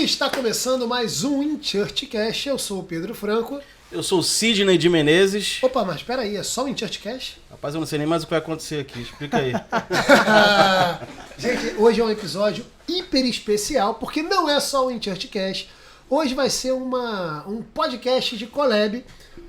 Está começando mais um InChurchCast. Eu sou o Pedro Franco. Eu sou o Sidney de Menezes. Opa, mas peraí, é só o InChurchCast? Rapaz, eu não sei nem mais o que vai acontecer aqui. Explica aí. Gente, hoje é um episódio hiper especial, porque não é só o InChurchCast. Hoje vai ser um podcast de collab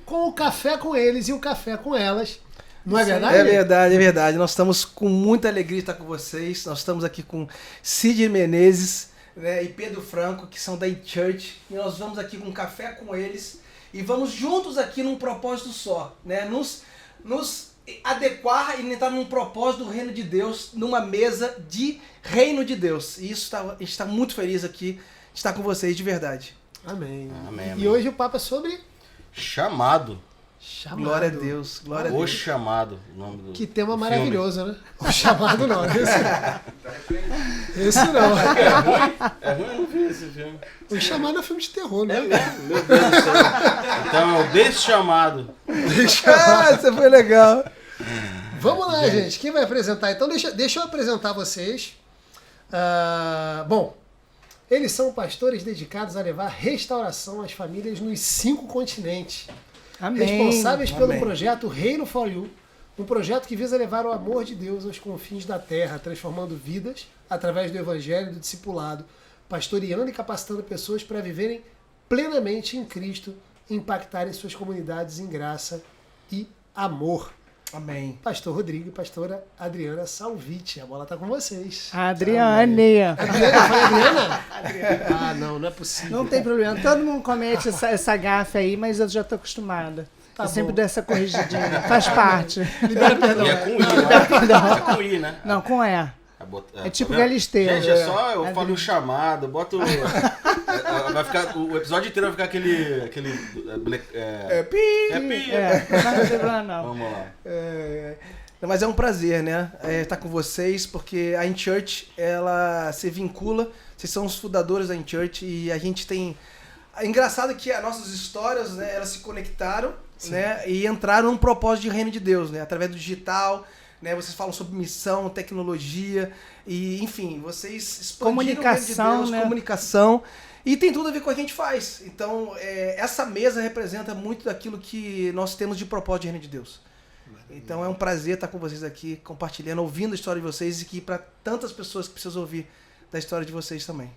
com o Café com Eles e o Café com Elas. Não é verdade? É verdade, é verdade. Nós estamos com muita alegria de estar com vocês. Nós estamos aqui com Sidney Menezes, né, e Pedro Franco, que são da InChurch. E nós vamos aqui com um Café com Eles e vamos juntos aqui num propósito só, né? Nos adequar e entrar num propósito do reino de Deus, numa mesa de reino de Deus. E isso a gente está muito feliz aqui de estar com vocês de verdade. Amém. Amém, amém. E hoje o papo é sobre chamado. Glória a Deus, glória a O Deus. chamado. O nome do Que tema do maravilhoso, né? O chamado não, esse não. É ruim, eu não vi esse filme. O chamado é filme de terror, né? É mesmo? Meu Deus do céu. Então é o deschamado. Isso foi legal. Vamos lá, gente. Quem vai apresentar? Então deixa eu apresentar vocês. Bom, eles são pastores dedicados a levar restauração às famílias nos 5 continentes. Amém. Responsáveis pelo Amém. projeto Reino for You, um projeto que visa levar o amor de Deus aos confins da terra, transformando vidas através do evangelho e do discipulado, pastoreando e capacitando pessoas para viverem plenamente em Cristo e impactarem suas comunidades em graça e amor. Amém. Pastor Rodrigo e pastora Adriana Salviti. A bola está com vocês. Adriane. Adriana? Eu falei Adriana? Ah, não é possível. Não tem problema. Todo mundo comete essa gafe aí, mas eu já estou acostumada. Tá eu sempre bom. dou essa corrigidinha. Faz parte. Libera perdão. E é com I, né? É com I, né? Não, com E. É tipo tá vendo? Galisteu. Gente, é só eu É falo o chamado, boto. Vai ficar, o episódio inteiro vai ficar aquele pi. Mas não tem problema, não. Vamos lá. Mas é um prazer, né? Estar com vocês, porque a InChurch, ela se vincula, vocês são os fundadores da InChurch e a gente tem... É engraçado que as nossas histórias, né, elas se conectaram, né, e entraram num propósito de reino de Deus, né, através do digital, né, vocês falam sobre missão, tecnologia, e enfim, vocês expandiram Comunicação, o reino de Deus, né? comunicação, e tem tudo a ver com o que a gente faz. Então, essa mesa representa muito daquilo que nós temos de propósito de reino de Deus. Então é um prazer estar com vocês aqui, compartilhando, ouvindo a história de vocês e que para tantas pessoas que precisam ouvir da história de vocês também.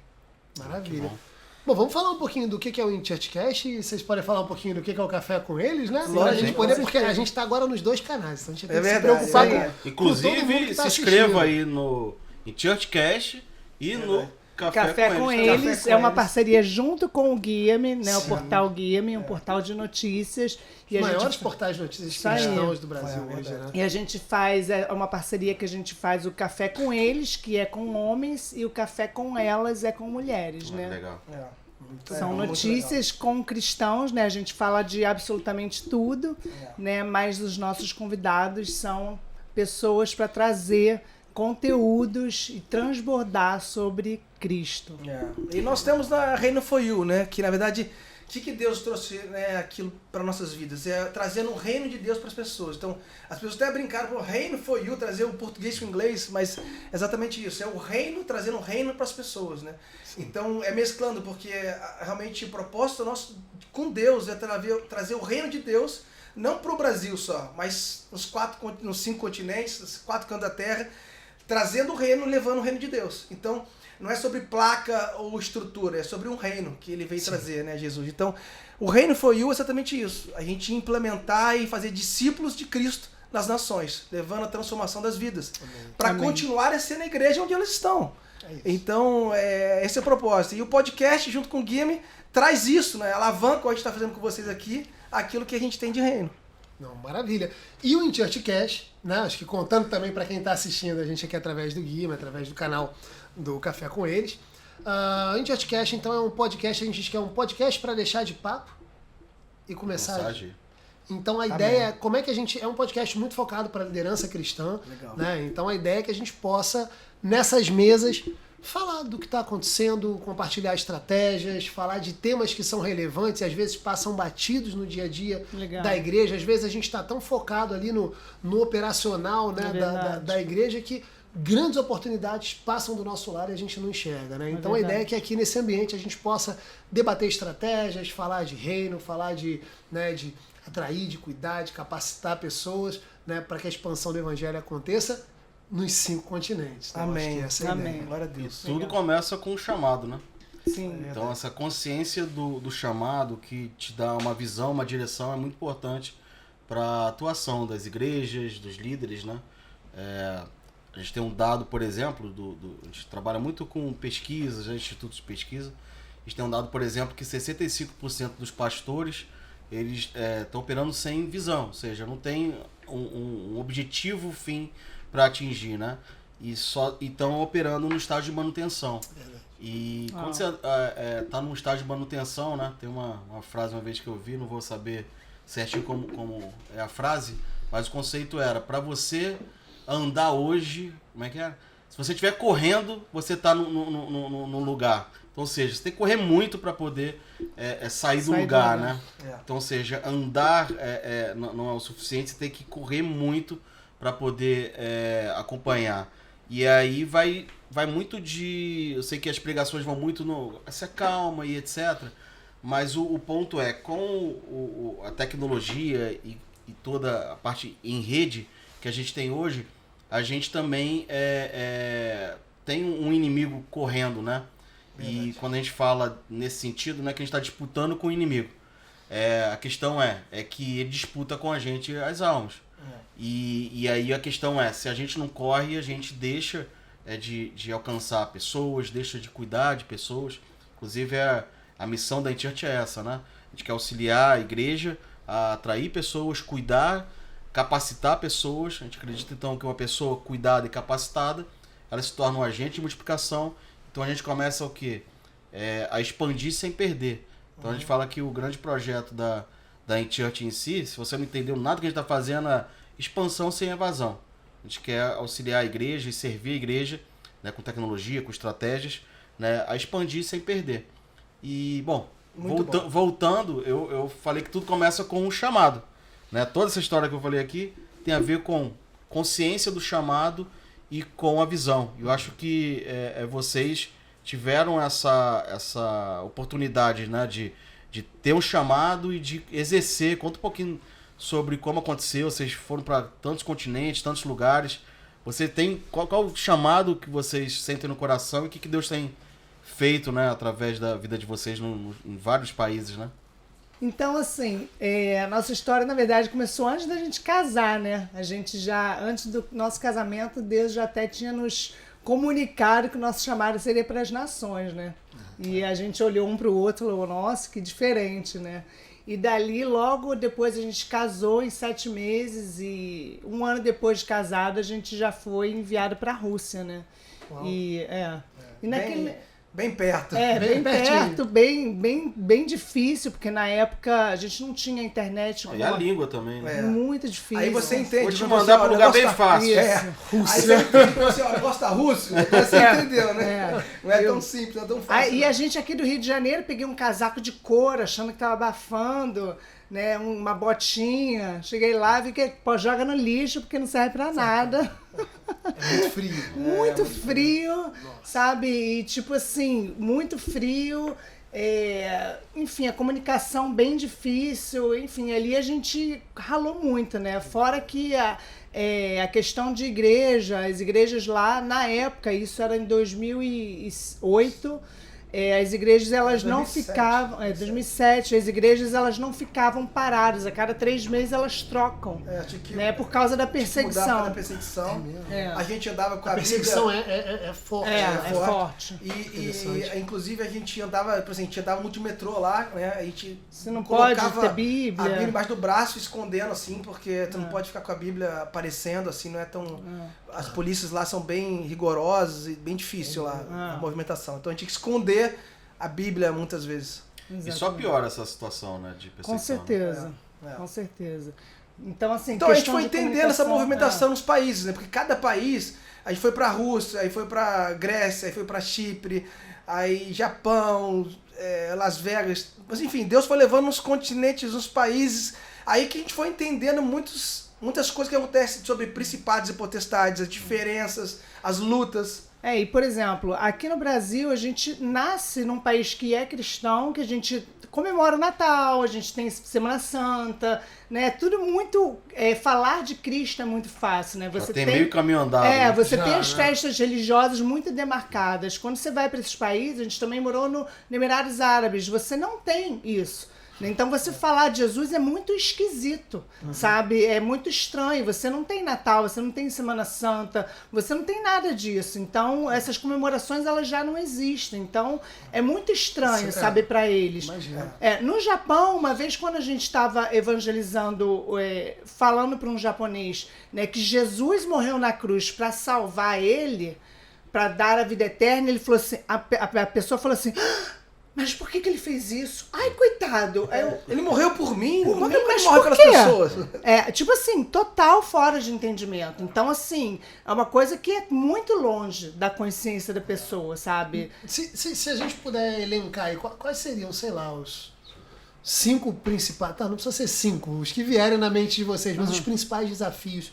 Maravilha. Bom, vamos falar um pouquinho do que é o InChurchCast e vocês podem falar um pouquinho do que é o Café com Eles, né? Pra gente poder, porque a gente tá agora nos 2 canais, então a gente tem que se preocupar com todo mundo Inclusive, que tá se assistindo. inscreva aí no InChurchCast e no Café com Eles é uma parceria junto com o Guia-me, né? O portal Guia-me, um portal de notícias. Os maiores portais de notícias cristãos do Brasil hoje, né? E a gente faz, é uma parceria que a gente faz o Café com Eles, que é com homens, e o Café com Elas é com mulheres, né? Legal. São notícias com cristãos, né? A gente fala de absolutamente tudo, né? Mas os nossos convidados são pessoas para trazer conteúdos e transbordar sobre Cristo. E nós temos na Reino for You, né? Que na verdade, o que Deus trouxe, né, aquilo para nossas vidas? É trazendo o reino de Deus para as pessoas. Então, as pessoas até brincaram com o Reino for You, trazer o português com o inglês, mas é exatamente isso. É o reino trazendo o reino para as pessoas, né? Sim. Então, é mesclando, porque realmente o propósito nosso com Deus é trazer o reino de Deus, não para o Brasil só, mas nos 5 continentes, nos 4 cantos da terra, trazendo o reino, levando o reino de Deus. Então, não é sobre placa ou estrutura, é sobre um reino que ele veio trazer, né, Jesus? Então, o Reino for You é exatamente isso. A gente implementar e fazer discípulos de Cristo nas nações, levando a transformação das vidas. Para continuar a ser na igreja onde elas estão. Então, esse é o propósito. E o podcast, junto com o Guia-me, traz isso, né? Alavanca o que a gente está fazendo com vocês aqui, aquilo que a gente tem de reino. Não, maravilha. E o InChurchCast, né? Acho que contando também para quem está assistindo a gente aqui através do Guia, através do canal do Café com Eles. O InChurchCast, então, é um podcast, a gente diz que é um podcast para deixar de papo e começar a agir. Então a ideia é como é que a gente... É um podcast muito focado para a liderança cristã. Legal. Né? Então a ideia é que a gente possa, nessas mesas, falar do que está acontecendo, compartilhar estratégias, falar de temas que são relevantes e às vezes passam batidos no dia a dia da igreja. Às vezes a gente está tão focado ali no operacional, né, da igreja que grandes oportunidades passam do nosso lado e a gente não enxerga, né? Então a ideia é que aqui nesse ambiente a gente possa debater estratégias, falar de reino, falar de atrair, de cuidar, de capacitar pessoas, né, para que a expansão do evangelho aconteça nos 5 continentes. Então, Amém. acho que essa é a Amém. ideia. Glória a Deus. Tudo começa com o chamado, né? Sim. Então essa consciência do chamado que te dá uma visão, uma direção é muito importante para a atuação das igrejas, dos líderes, né? A gente tem um dado, por exemplo, a gente trabalha muito com pesquisas, institutos de pesquisa. A gente tem um dado, por exemplo, que 65% dos pastores eles estão operando sem visão, ou seja, não tem um objetivo fim para atingir, né? E estão operando no estágio de manutenção. E quando você está num estágio de manutenção, né? Tem uma frase uma vez que eu vi, não vou saber certinho como é a frase, mas o conceito era, para você andar hoje, como é que é? Se você estiver correndo, você está no lugar. Então, ou seja, você tem que correr muito para poder sair do lugar, né? Então, ou seja, andar não é o suficiente, você tem que correr muito para poder acompanhar. E aí vai muito de... Eu sei que as pregações vão muito no... Se acalma e etc. Mas o ponto é, com a tecnologia e toda a parte em rede que a gente tem hoje, a gente também tem um inimigo correndo, né? Verdade. E quando a gente fala nesse sentido, não é que a gente está disputando com o inimigo. A questão é que ele disputa com a gente as almas. E aí a questão se a gente não corre, a gente deixa de alcançar pessoas, deixa de cuidar de pessoas. Inclusive a missão da InChurch é essa, né? A gente quer auxiliar a igreja a atrair pessoas, cuidar, capacitar pessoas. A gente acredita então que uma pessoa cuidada e capacitada, ela se torna um agente de multiplicação. Então a gente começa o quê? A expandir sem perder. Então a gente fala que o grande projeto da InChurch em si, se você não entendeu nada que a gente está fazendo, é expansão sem evasão. A gente quer auxiliar a igreja e servir a igreja, né, com tecnologia, com estratégias, né, a expandir sem perder. E, bom, voltando, eu falei que tudo começa com um chamado. Né? Toda essa história que eu falei aqui tem a ver com consciência do chamado e com a visão. Eu acho que vocês tiveram essa oportunidade, né, de ter um chamado e de exercer. Conta um pouquinho sobre como aconteceu. Vocês foram para tantos continentes, tantos lugares. Você tem qual o chamado que vocês sentem no coração e o que Deus tem feito, né, através da vida de vocês em vários países, né? Então, assim, a nossa história, na verdade, começou antes da gente casar, né? A gente já, antes do nosso casamento, Deus já até tinha nos comunicado que o nosso chamado seria para as nações, né? E a gente olhou um para o outro e falou, nossa, que diferente, né? E dali, logo depois, a gente casou em 7 meses e 1 ano depois de casado, a gente já foi enviado para a Rússia, né? Uau. E naquele... Bem perto. Bem perto, bem difícil, porque na época a gente não tinha internet. E a língua também, né? Muito difícil. Aí você entende. Vou te mandar para um lugar bem fácil. Aí você entende, você gosta russo? Você entendeu, né? Não é tão simples, não é tão fácil. E a gente aqui do Rio de Janeiro, peguei um casaco de couro, achando que tava abafando, né? Uma botinha. Cheguei lá, vi que joga no lixo, porque não serve pra nada. É muito frio. Muito frio, sabe? E tipo assim, muito frio. Enfim, a comunicação bem difícil. Enfim, ali a gente ralou muito, né? Fora que a questão de igreja, as igrejas lá, na época, isso era em 2008, as igrejas elas 2007, não ficavam... 2007, as igrejas elas não ficavam paradas. A cada 3 meses elas trocam, né? Por causa da perseguição. Da perseguição. A gente andava com a perseguição é forte. É forte. E inclusive a gente andava, por exemplo, a gente andava muito metrô lá, né? A gente você não pode ter Bíblia. A Bíblia embaixo do braço, escondendo assim, porque tu não pode ficar com a Bíblia aparecendo assim, não é tão... As polícias lá são bem rigorosas e bem difícil lá a movimentação. Então a gente tinha que esconder a Bíblia muitas vezes. Exatamente. E só piora essa situação, né, de perseguição. Com certeza, com certeza. Então, assim, então a gente foi entendendo essa movimentação nos países, né? Porque cada país, a gente foi pra Rússia, aí foi pra Grécia, aí foi pra Chipre, aí Japão, Las Vegas. Mas enfim, Deus foi levando nos continentes, nos países, aí que a gente foi entendendo muitas coisas que acontecem sobre principados e potestades, as diferenças, as lutas. E por exemplo, aqui no Brasil a gente nasce num país que é cristão, que a gente comemora o Natal, a gente tem Semana Santa, né? Tudo muito... falar de Cristo é muito fácil, né? Você tem meio caminho andado. Né? Você tem as festas religiosas muito demarcadas. Quando você vai para esses países, a gente também morou no Emirados Árabes, você não tem isso. Então você falar de Jesus é muito esquisito, sabe? É muito estranho. Você não tem Natal, você não tem Semana Santa, você não tem nada disso. Então essas comemorações elas já não existem. Então é muito estranho, sabe, para eles. Imagina. No Japão, uma vez quando a gente estava evangelizando, falando para um japonês, né, que Jesus morreu na cruz para salvar ele, para dar a vida eterna, ele falou assim, a pessoa falou assim... Mas por que ele fez isso? Ai, coitado. Ele morreu por mim? Por mim, mas morre por pelas quê? pessoas? Tipo assim, total fora de entendimento. Então, assim, é uma coisa que é muito longe da consciência da pessoa, sabe? Se a gente puder elencar aí, quais seriam, sei lá, os 5 principais... Tá, não precisa ser 5, os que vierem na mente de vocês, mas os principais desafios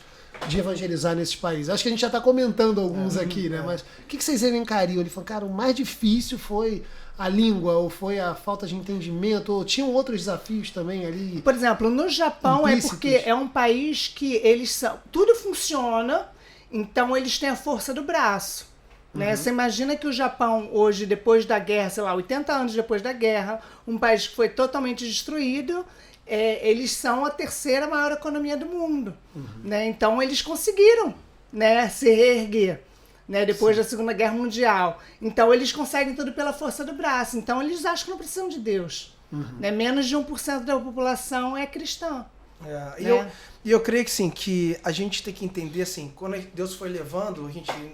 de evangelizar nesses países. Acho que a gente já está comentando alguns aqui, né? Mas o que vocês elencariam? Ele falou, cara, o mais difícil foi a língua, ou foi a falta de entendimento, ou tinham outros desafios também ali? Por exemplo, no Japão é porque é um país que eles são... Tudo funciona, então eles têm a força do braço. Né? Você imagina que o Japão hoje, depois da guerra, sei lá, 80 anos depois da guerra, um país que foi totalmente destruído, eles são a 3ª maior economia do mundo. Né? Então eles conseguiram, né, se reerguer. Né, depois da Segunda Guerra Mundial. Então eles conseguem tudo pela força do braço. Então eles acham que não precisam de Deus. Né? Menos de 1% da população é cristã. E eu creio que sim, que a gente tem que entender assim, quando Deus foi levando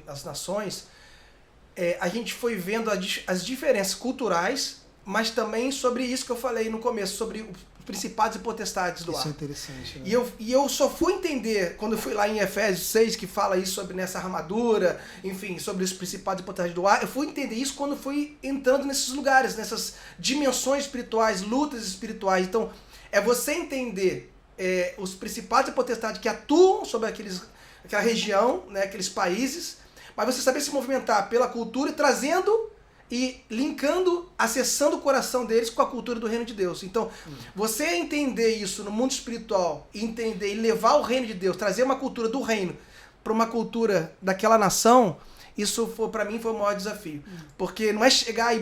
as nações, a gente foi vendo as diferenças culturais, mas também sobre isso que eu falei no começo, sobre principados e potestades do ar. Isso é interessante. Né? E eu só fui entender, quando eu fui lá em Efésios 6, que fala isso sobre nessa armadura, enfim, sobre os principados e potestades do ar, eu fui entender isso quando fui entrando nesses lugares, nessas dimensões espirituais, lutas espirituais. Então, é você entender os principados e potestades que atuam sobre aquela região, né, aqueles países, mas você saber se movimentar pela cultura e trazendo... e linkando, acessando o coração deles com a cultura do reino de Deus. Então, você entender isso no mundo espiritual, entender e levar o reino de Deus, trazer uma cultura do reino para uma cultura daquela nação, isso para mim foi o maior desafio. Porque não é chegar e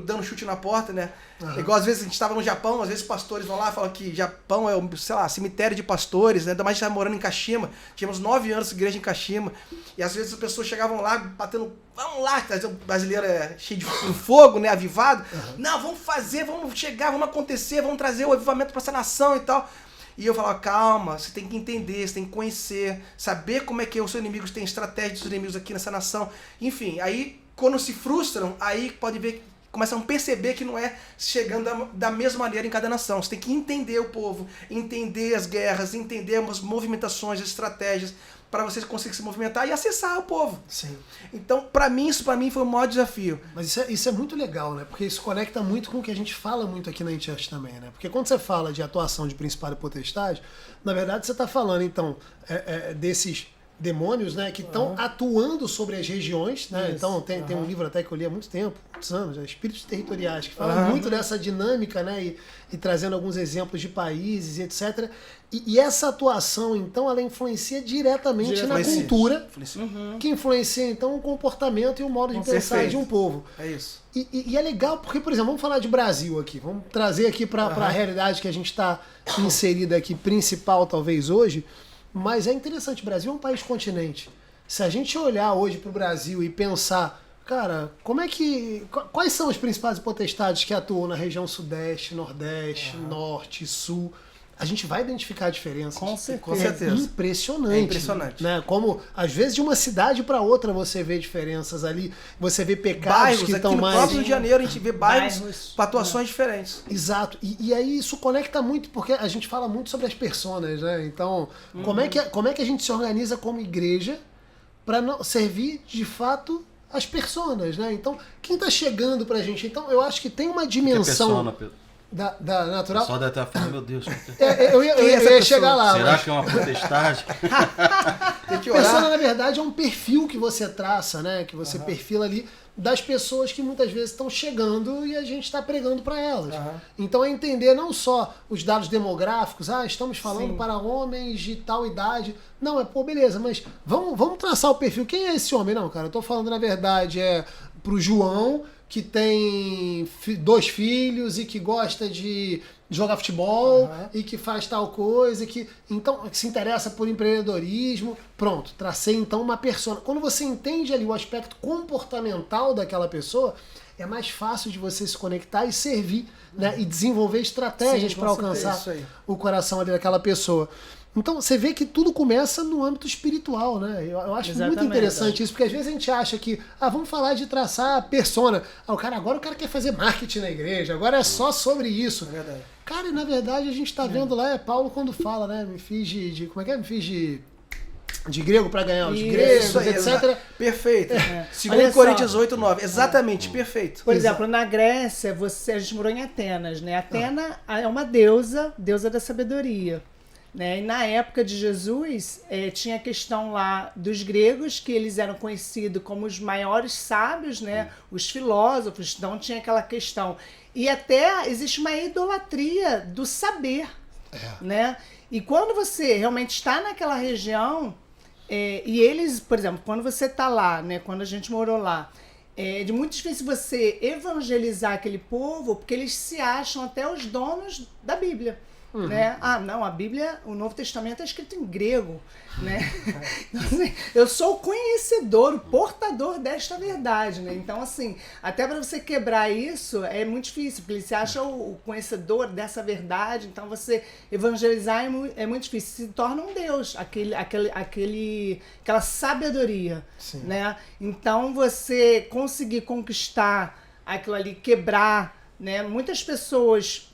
dando chute na porta, né? Igual às vezes a gente estava no Japão, às vezes pastores vão lá e falam que Japão é sei lá, cemitério de pastores, né? Ainda mais a gente estava morando em Kashima, tínhamos 9 anos de igreja em Kashima, e às vezes as pessoas chegavam lá batendo, vamos lá, o brasileiro é cheio de fogo, né? Avivado. Não, vamos fazer, vamos chegar, vamos acontecer, vamos trazer o avivamento para essa nação e tal. E eu falava, calma, você tem que entender, você tem que conhecer, saber como é que os seus inimigos têm estratégia dos inimigos aqui nessa nação. Enfim, aí quando se frustram, aí pode ver, começam a perceber que não é chegando da mesma maneira em cada nação. Você tem que entender o povo, entender as guerras, entender as movimentações, as estratégias, para você conseguir se movimentar e acessar o povo. Sim. Então, isso para mim foi o maior desafio. Mas isso é muito legal, né? Porque isso conecta muito com o que a gente fala muito aqui na InChurch também, né? Porque quando você fala de atuação de principado e potestade, na verdade você está falando, então, desses demônios, né, que estão atuando sobre as regiões, né? Então tem um livro até que eu li há muito tempo, muitos anos, Espíritos Territoriais, que fala muito dessa dinâmica, né, e trazendo alguns exemplos de países e etc. E essa atuação, então, ela influencia diretamente na cultura, que influencia, então, o comportamento e o modo de pensar de um povo. É isso. E é legal porque, por exemplo, vamos falar de Brasil aqui, vamos trazer aqui para a realidade que a gente está inserida aqui, principal talvez hoje. Mas é interessante, o Brasil é um país continente. Se a gente olhar hoje para o Brasil e pensar, cara, quais são os principais potestades que atuam na região sudeste, nordeste, norte, sul? A gente vai identificar a diferença. Com certeza. Com certeza. Impressionante. É impressionante. Né? Como, às vezes, de uma cidade para outra você vê diferenças ali, você vê pecados bairros, que aqui estão no mais... próprio Rio de Janeiro a gente vê bairros com atuações diferentes. Exato. E aí isso conecta muito, porque a gente fala muito sobre as personas, né? Então, como é que a gente se organiza como igreja para servir, de fato, as personas, né? Então, quem está chegando pra gente? Então, eu acho que tem uma dimensão... Que é persona, Pedro? Da natural. O pessoal deve estar falando, meu Deus. Eu ia chegar lá. Será mas que é uma potestade? Tem que persona, orar. na verdade, é um perfil que você traça, né? Que você perfila ali das pessoas que muitas vezes estão chegando e a gente está pregando para elas. Então é entender não só os dados demográficos, estamos falando Sim. para homens de tal idade. Não, beleza, mas vamos traçar o perfil. Quem é esse homem? Não, cara, eu tô falando, na verdade, pro João, que tem 2 filhos e que gosta de jogar futebol e que faz tal coisa, então que se interessa por empreendedorismo. Pronto, tracei então uma persona. Quando você entende ali o aspecto comportamental daquela pessoa, é mais fácil de você se conectar e servir, né? E desenvolver estratégias Sim, para com certeza, alcançar isso aí. o coração ali daquela pessoa. Então, você vê que tudo começa no âmbito espiritual, né? Eu acho muito Exatamente. interessante isso, porque às vezes a gente acha que, vamos falar de traçar persona. Agora o cara quer fazer marketing na igreja, agora é só sobre isso. É verdade. Cara, e na verdade a gente tá vendo lá, Paulo quando fala, né? Me fiz como é que é? Me fiz de grego para ganhar os Isso gregos, aí, etc. Perfeito. Olha Segundo só. Coríntios 8, 9. Exatamente, perfeito. Por exemplo, na Grécia, a gente morou em Atenas, né? Atena é uma deusa da sabedoria. Né? E na época de Jesus, tinha a questão lá dos gregos, que eles eram conhecidos como os maiores sábios, né? Os filósofos, então tinha aquela questão. E até existe uma idolatria do saber, né? E quando você realmente está naquela região, e eles, por exemplo, quando você está lá, né? Quando a gente morou lá, é muito difícil você evangelizar aquele povo, porque eles se acham até os donos da Bíblia. Né? Não, a Bíblia, o Novo Testamento é escrito em grego, né? Então, assim, eu sou o conhecedor, o portador desta verdade, né? Então, assim, até para você quebrar isso é muito difícil, porque você acha o conhecedor dessa verdade, então você evangelizar é muito difícil, se torna um Deus, aquela sabedoria, né? Então, você conseguir conquistar aquilo ali, quebrar, né? Muitas pessoas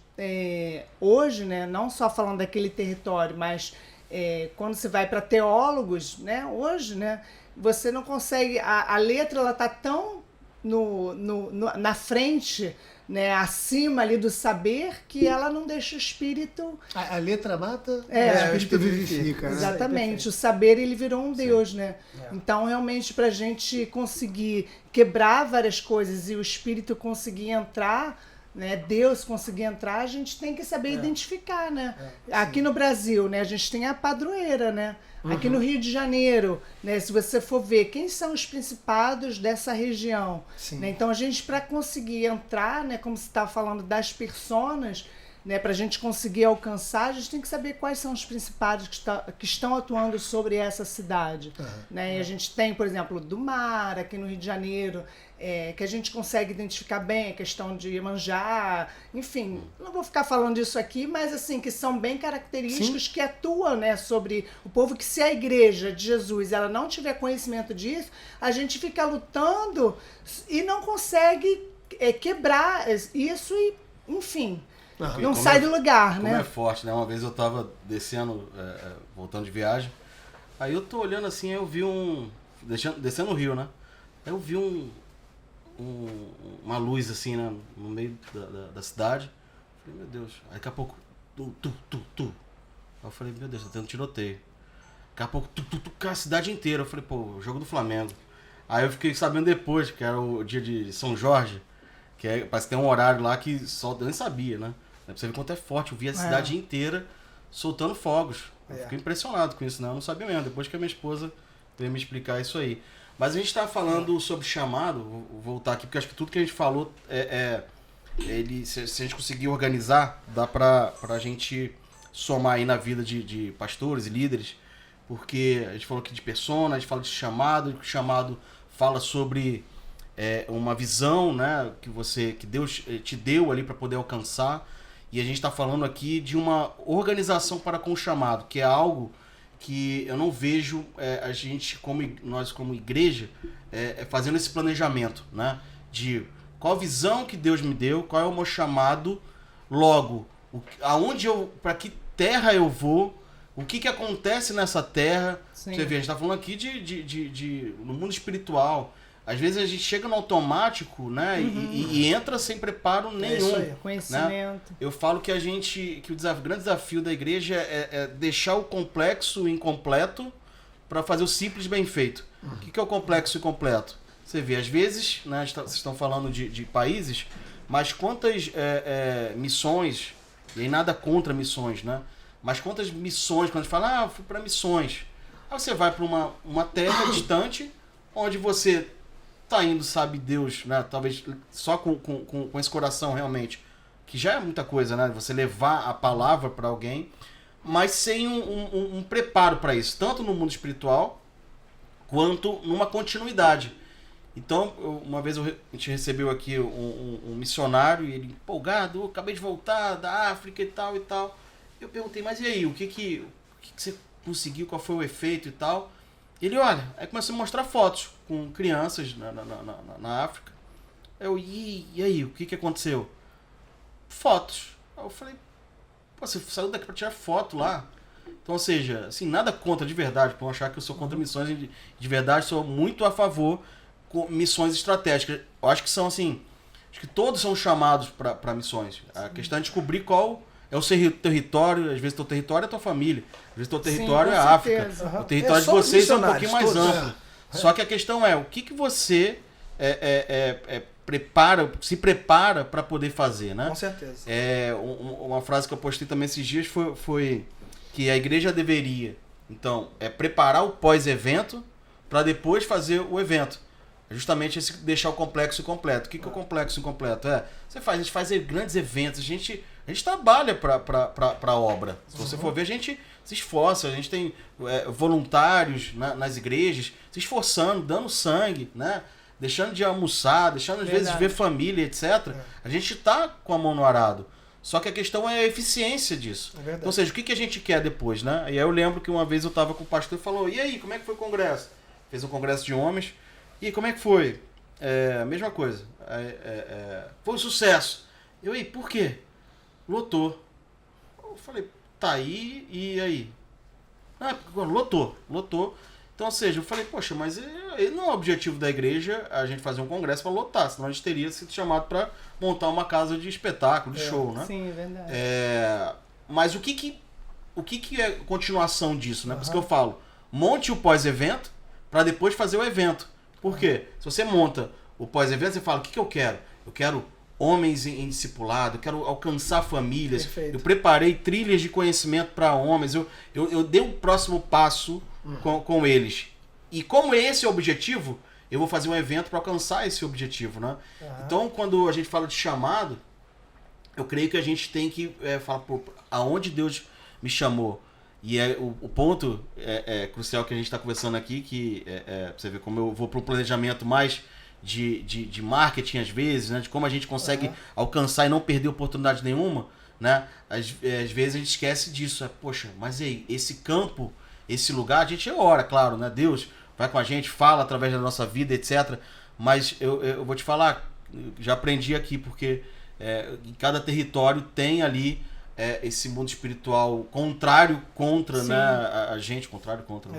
hoje, né, não só falando daquele território, mas quando você vai para teólogos, né, hoje, né, você não consegue, a letra ela tá tão na frente, né, acima ali do saber, que ela não deixa o espírito... A letra mata, o espírito vivifica. Né? Exatamente, o saber ele virou um Deus, né? Então, realmente, para a gente conseguir quebrar várias coisas e o espírito conseguir entrar, né, Deus conseguir entrar, a gente tem que saber identificar, né? Aqui no Brasil, né, a gente tem a padroeira, né? Aqui no Rio de Janeiro, né, se você for ver quem são os principados dessa região, né? Então a gente, para conseguir entrar, né, como você está falando das personas, né, para a gente conseguir alcançar, a gente tem que saber quais são os principados que estão atuando sobre essa cidade. Né? E a gente tem, por exemplo, do mar, aqui no Rio de Janeiro, que a gente consegue identificar bem a questão de Iemanjá, enfim, não vou ficar falando disso aqui, mas assim, que são bem característicos que atuam, né, sobre o povo, que se a igreja de Jesus ela não tiver conhecimento disso, a gente fica lutando e não consegue quebrar isso e, enfim... Não sai do lugar, como né? é forte, né? Uma vez eu tava descendo, voltando de viagem, aí eu tô olhando assim, aí eu vi descendo o rio, né? Aí eu vi uma luz assim, né? No meio da cidade. Falei, meu Deus. Aí daqui a pouco, tu. Aí eu falei, meu Deus, tá tendo tiroteio. Daqui a pouco, a cidade inteira. Eu falei, pô, jogo do Flamengo. Aí eu fiquei sabendo depois, que era o dia de São Jorge, parece que tem um horário lá que só eu nem sabia, né? Pra você ver quanto é forte. Eu vi a cidade inteira soltando fogos. Eu fiquei impressionado com isso, né? Eu não sabia mesmo. Depois que a minha esposa veio me explicar isso aí. Mas a gente tá falando sobre chamado, vou voltar aqui, porque acho que tudo que a gente falou, se a gente conseguir organizar, dá pra gente somar aí na vida de pastores e líderes, porque a gente falou aqui de persona, a gente fala de chamado, e o chamado fala sobre uma visão, né, que Deus te deu ali para poder alcançar, e a gente está falando aqui de uma organização para com o chamado, que é algo que eu não vejo a gente, nós como igreja, fazendo esse planejamento, né? De qual a visão que Deus me deu, qual é o meu chamado, logo, para que terra eu vou, o que acontece nessa terra. Você vê, a gente está falando aqui no mundo espiritual, às vezes a gente chega no automático, né? E entra sem preparo nenhum. isso aí. Conhecimento. Né? Eu falo que o grande desafio da igreja é deixar o complexo incompleto para fazer o simples bem feito. O que é o complexo incompleto? Você vê, às vezes, né, vocês estão falando de países, mas quantas missões, e aí nada contra missões, né? Mas quantas missões, quando a gente fala, fui para missões. Aí você vai para uma terra distante, onde você tá indo, sabe Deus, né? Talvez só com esse coração realmente, que já é muita coisa, né? Você levar a palavra para alguém, mas sem um preparo para isso, tanto no mundo espiritual, quanto numa continuidade. Então, uma vez a gente recebeu aqui um missionário, e ele empolgado, acabei de voltar da África e tal e tal. Eu perguntei, mas e aí, o que você conseguiu, qual foi o efeito e tal? Ele, olha, aí começou a mostrar fotos com crianças na África. E aí, o que aconteceu? Fotos. Aí eu falei, pô, você saiu daqui pra tirar foto lá? Então, ou seja, assim, nada contra de verdade, por achar que eu sou contra missões, de verdade sou muito a favor com missões estratégicas. Eu acho que são assim, acho que todos são chamados para missões. A questão é descobrir qual é o seu território. Às vezes teu território é a tua família, às vezes teu território é a África. O território de vocês é um pouquinho mais amplo. Só que a questão é, o que você se prepara para poder fazer, né? Com certeza. Uma frase que eu postei também esses dias foi que a igreja deveria, então, preparar o pós-evento para depois fazer o evento. Justamente deixar o complexo incompleto. O que é o complexo incompleto? A gente faz grandes eventos, a gente trabalha para a obra. Se você for ver, a gente se esforça, a gente tem voluntários nas igrejas se esforçando, dando sangue, né? Deixando de almoçar, deixando às vezes de ver família, etc. A gente está com a mão no arado. Só que a questão é a eficiência disso. Então, ou seja, o que a gente quer depois, né? E aí eu lembro que uma vez eu estava com o pastor e falou, e aí, como é que foi o congresso? Fez um congresso de homens. E como é que foi? A mesma coisa. Foi um sucesso. Por quê? Lotou. Eu falei, tá aí, e aí? Lotou. Então, ou seja, eu falei, poxa, mas não é o objetivo da igreja a gente fazer um congresso para lotar, senão a gente teria sido chamado para montar uma casa de espetáculo, de show, né? Sim, é verdade. Mas o que é continuação disso, né? Por isso que eu falo, monte o pós-evento para depois fazer o evento. Por quê? Se você monta o pós-evento, você fala, o que eu quero? Eu quero homens em discipulado, eu quero alcançar famílias. Perfeito. Eu preparei trilhas de conhecimento para homens, eu dei um próximo passo com eles. E como esse é o objetivo, eu vou fazer um evento para alcançar esse objetivo, né? Então, quando a gente fala de chamado, eu creio que a gente tem que falar, pô, aonde Deus me chamou. E o ponto crucial que a gente está conversando aqui, que pra você ver como eu vou para um planejamento mais de marketing às vezes, né? De como a gente consegue alcançar e não perder oportunidade nenhuma, né? Às vezes a gente esquece disso. Poxa, mas e aí, esse campo, esse lugar, a gente ora, claro, né? Deus vai com a gente, fala através da nossa vida, etc. Mas eu vou te falar, já aprendi aqui, porque em cada território tem ali esse mundo espiritual contrário contra, né, a gente, contrário contra.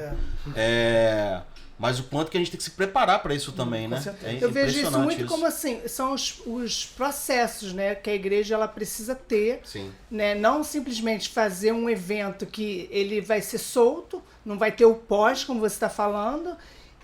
Mas o quanto que a gente tem que se preparar para isso também, né? Eu vejo isso muito como assim, são os processos, né, que a igreja ela precisa ter, né, não simplesmente fazer um evento que ele vai ser solto, não vai ter o pós, como você está falando,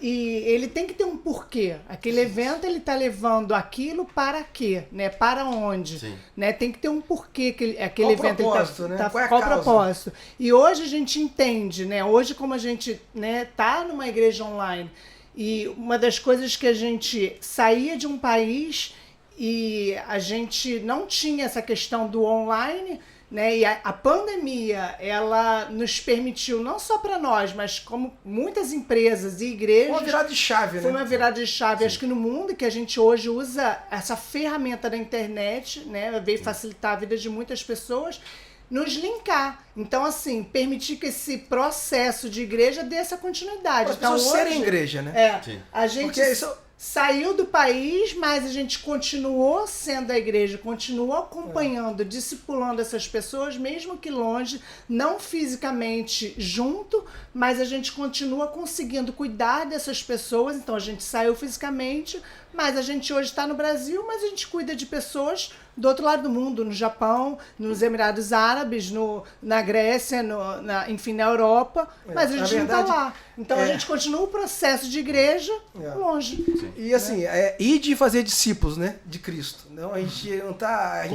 e ele tem que ter um porquê. Aquele evento ele está levando aquilo para quê, né? Para onde, né? Tem que ter um porquê aquele evento propósito, ele né? qual propósito. E hoje a gente entende, né? Hoje como a gente, né, tá numa igreja online e uma das coisas que a gente saía de um país e a gente não tinha essa questão do online, né? E a pandemia, ela nos permitiu, não só para nós, mas como muitas empresas e igrejas... Uma virada de chave, né? Foi uma virada de chave, acho que no mundo que a gente hoje usa essa ferramenta da internet, né? Veio facilitar a vida de muitas pessoas, nos linkar. Então, assim, permitir que esse processo de igreja dê essa continuidade. As pessoas serem igreja, né? A gente... Porque isso saiu do país, mas a gente continuou sendo a igreja, continuou acompanhando, discipulando essas pessoas, mesmo que longe, não fisicamente junto, mas a gente continua conseguindo cuidar dessas pessoas. Então a gente saiu fisicamente, mas a gente hoje está no Brasil, mas a gente cuida de pessoas do outro lado do mundo, no Japão, nos Emirados Árabes, na Grécia, enfim, na Europa, mas a gente não está lá. Então a gente continua o processo de igreja longe. E assim, ir de fazer discípulos, né, de Cristo. Não, a gente não tá...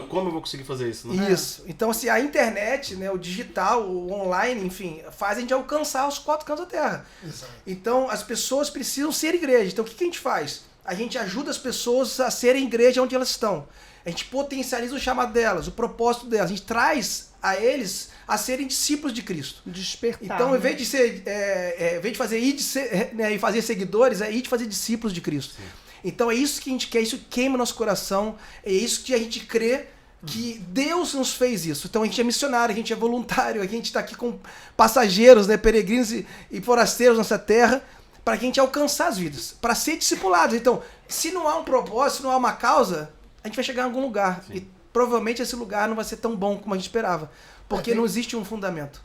Como eu vou conseguir fazer isso? Né? Isso. Então, assim, a internet, né, o digital, o online, enfim, faz a gente alcançar os 4 cantos da terra. Exato. Então, as pessoas precisam ser igreja. Então, o que a gente faz? A gente ajuda as pessoas a serem igreja onde elas estão. A gente potencializa o chamado delas, o propósito delas. A gente traz a eles a serem discípulos de Cristo. Despertar. Então, em vez de ser, em vez de fazer e fazer seguidores, é ir de fazer discípulos de Cristo. Sim. Então, é isso que a gente quer, isso queima o nosso coração, é isso que a gente crê que Deus nos fez isso. Então, a gente é missionário, a gente é voluntário, a gente está aqui com passageiros, né, peregrinos e forasteiros nessa terra, para que a gente alcançar as vidas, para ser discipulados. Então, se não há um propósito, se não há uma causa, a gente vai chegar em algum lugar. Sim. E provavelmente esse lugar não vai ser tão bom como a gente esperava. Porque não existe um fundamento.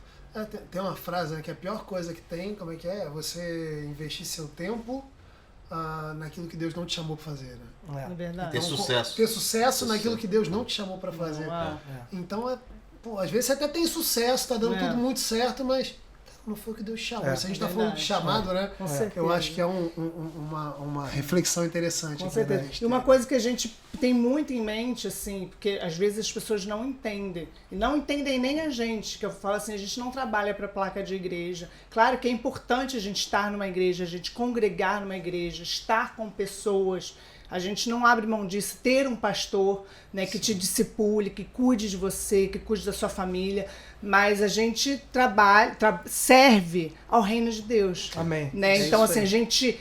Tem uma frase, né, que a pior coisa que tem, como é que é? Você investir seu tempo naquilo que Deus não te chamou para fazer. Né? É verdade. Ter sucesso. Ter sucesso naquilo que Deus não te chamou para fazer. Então, às vezes você até tem sucesso, tá dando tudo muito certo, mas não foi o que Deus chamou. Se a gente está falando de chamado, né? Eu acho que é uma reflexão interessante. Com certeza. E uma coisa que a gente tem muito em mente, assim, porque às vezes as pessoas não entendem. E não entendem nem a gente, que eu falo assim, a gente não trabalha para placa de igreja. Claro que é importante a gente estar numa igreja, a gente congregar numa igreja, estar com pessoas. A gente não abre mão disso, ter um pastor, né, que te discipule, que cuide de você, que cuide da sua família, mas a gente serve ao reino de Deus. Amém. Né? Então, assim, a gente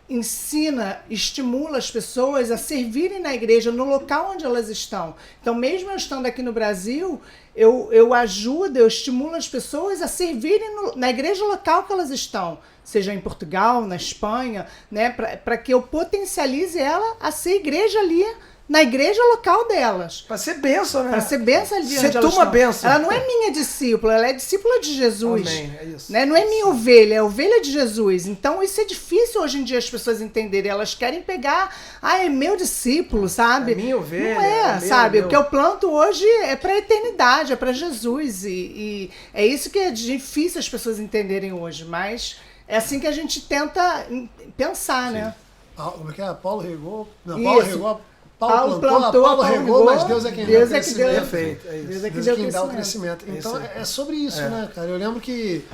ensina, estimula as pessoas a servirem na igreja, no local onde elas estão. Então, mesmo eu estando aqui no Brasil, eu ajudo, eu estimulo as pessoas a servirem na igreja local que elas estão. Seja em Portugal, na Espanha, né, para que eu potencialize ela a ser igreja ali, na igreja local delas. Para ser bênção, né? Para ser bênção ali onde elas estão. Bênção. Ela não é minha discípula, ela é discípula de Jesus. Amém, é isso. Né? Não é minha ovelha, é a ovelha de Jesus. Então isso é difícil hoje em dia as pessoas entenderem. Elas querem pegar, é meu discípulo, sabe? É minha ovelha. Não sabe? O que eu planto hoje é para a eternidade, é para Jesus. E é isso que é difícil as pessoas entenderem hoje, mas é assim que a gente tenta pensar, né? Como é que é? Paulo regou. Não, Isso. Paulo regou. Paulo plantou, Paulo regou, mas Deus é quem deu o crescimento. Perfeito, é isso. Deus é quem dá o crescimento. Então é sobre isso, né, cara? Eu lembro que,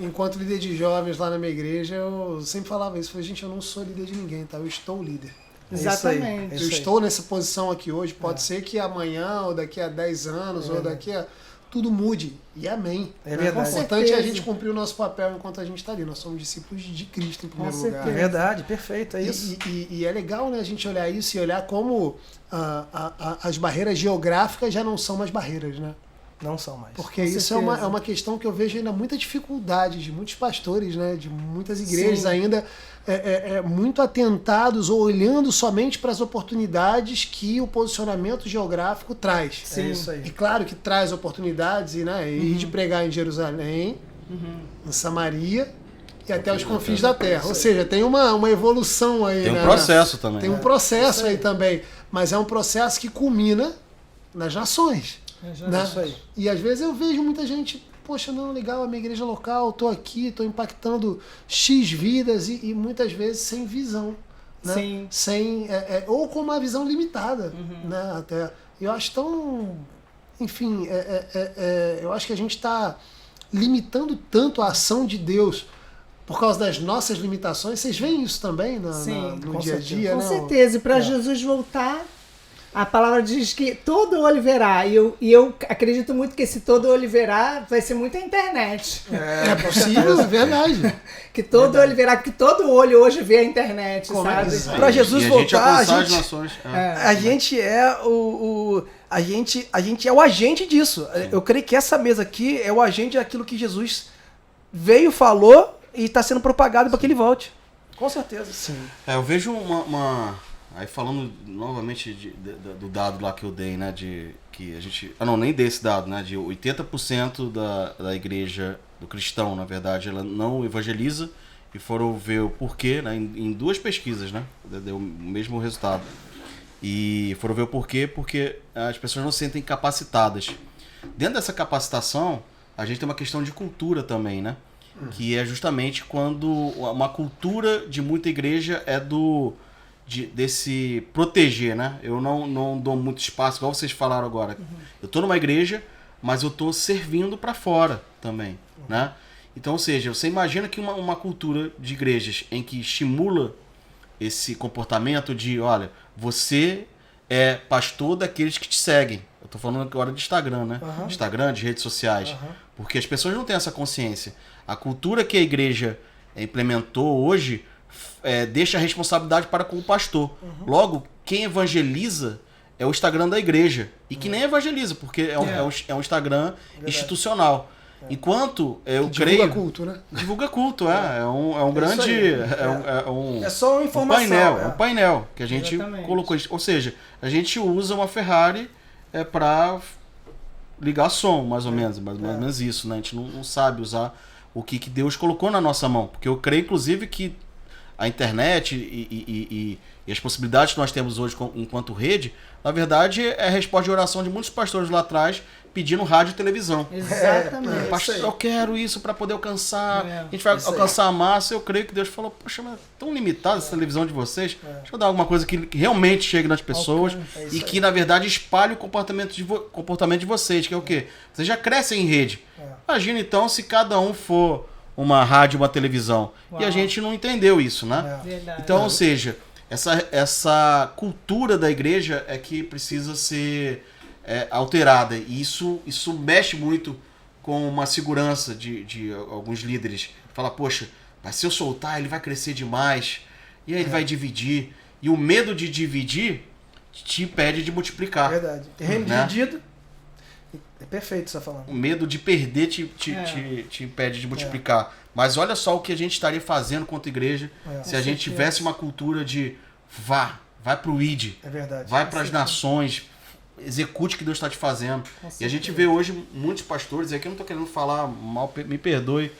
enquanto líder de jovens lá na minha igreja, eu sempre falava isso. Falei, gente, eu não sou líder de ninguém, tá? Eu estou líder. Exatamente. Eu estou nessa posição aqui hoje. Pode ser que amanhã, ou daqui a 10 anos, ou daqui a... tudo mude. E amém. É verdade. O importante é a gente cumprir o nosso papel enquanto a gente está ali. Nós somos discípulos de Cristo em primeiro lugar. É verdade, perfeito, é isso. E é legal, né, a gente olhar isso e olhar como as barreiras geográficas já não são mais barreiras, né? Não são mais. Porque isso é uma questão que eu vejo ainda muita dificuldade de muitos pastores, né, de muitas igrejas ainda muito atentados ou olhando somente para as oportunidades que o posicionamento geográfico traz. Sim. É isso aí. E claro que traz oportunidades ir de pregar em Jerusalém, em Samaria e até os confins da terra. Ou seja, tem uma evolução aí. Tem um processo também. Tem um processo aí também. Mas é um processo que culmina nas nações. Né? Isso aí. E às vezes eu vejo muita gente, poxa, não, legal, a minha igreja local, tô aqui, tô impactando X vidas e muitas vezes sem visão. Né? Sim. Sem, ou com uma visão limitada. Né? Até. Eu acho tão... Enfim, eu acho que a gente está limitando tanto a ação de Deus por causa das nossas limitações. Vocês veem isso também no dia a dia? Com né? certeza. E para Jesus voltar... A palavra diz que todo olho verá, e eu acredito muito que esse todo olho verá vai ser muito a internet. É possível, é verdade. Que todo olho verá, que todo olho hoje vê a internet, sabe? Para Jesus voltar, a gente é a gente é o agente disso. Sim. Eu creio que essa mesa aqui é o agente daquilo que Jesus veio, falou e está sendo propagado para que ele volte. Com certeza. Sim. Eu vejo aí falando novamente do dado lá que eu dei, né? Que a gente. Nem dei esse dado, né? De 80% da igreja, do cristão, na verdade, ela não evangeliza. E foram ver o porquê, né? Em 2 pesquisas, né? Deu o mesmo resultado. E foram ver o porquê, porque as pessoas não se sentem capacitadas. Dentro dessa capacitação, a gente tem uma questão de cultura também, né? Que é justamente quando uma cultura de muita igreja é desse proteger, né? Eu não dou muito espaço, igual vocês falaram agora. Eu tô numa igreja, mas eu tô servindo para fora também, né? Então, ou seja, você imagina que uma cultura de igrejas em que estimula esse comportamento de, olha, você é pastor daqueles que te seguem. Eu tô falando agora de Instagram, né? De Instagram, de redes sociais. Porque as pessoas não têm essa consciência. A cultura que a igreja implementou hoje deixa a responsabilidade para com o pastor. Logo, quem evangeliza é o Instagram da igreja. E que nem evangeliza, porque é um Instagram institucional. Enquanto eu creio... Divulga culto, né? Divulga culto, é um grande... É só uma informação. É um painel que a gente colocou. Ou seja, a gente usa uma Ferrari para ligar som, mais ou menos isso, né? A gente não sabe usar o que Deus colocou na nossa mão. Porque eu creio, inclusive, que a internet e as possibilidades que nós temos hoje enquanto rede, na verdade, é a resposta de oração de muitos pastores lá atrás pedindo rádio e televisão. Exatamente. Pastor, eu quero isso para poder alcançar. A gente vai alcançar a massa. Eu creio que Deus falou, poxa, mas é tão limitada essa televisão de vocês. Deixa eu dar alguma coisa que realmente chegue nas pessoas e que, na verdade, espalhe o comportamento de vocês, que é o quê? Vocês já crescem em rede. Imagina, então, se cada um for uma rádio, uma televisão. E a gente não entendeu isso, né? Então, ou seja, essa cultura da igreja é que precisa ser alterada. E isso mexe muito com uma segurança de alguns líderes. Fala, poxa, mas se eu soltar, ele vai crescer demais. E aí ele vai dividir. E o medo de dividir te impede de multiplicar. Verdade. Terreno dividido. É perfeito você falando. O medo de perder te impede de multiplicar. Mas olha só o que a gente estaria fazendo contra a igreja se a gente tivesse uma cultura de vai pro ID. É verdade. Vai para as nações. Execute o que Deus está te fazendo. E a gente vê hoje muitos pastores, e aqui eu não estou querendo falar mal, me perdoe,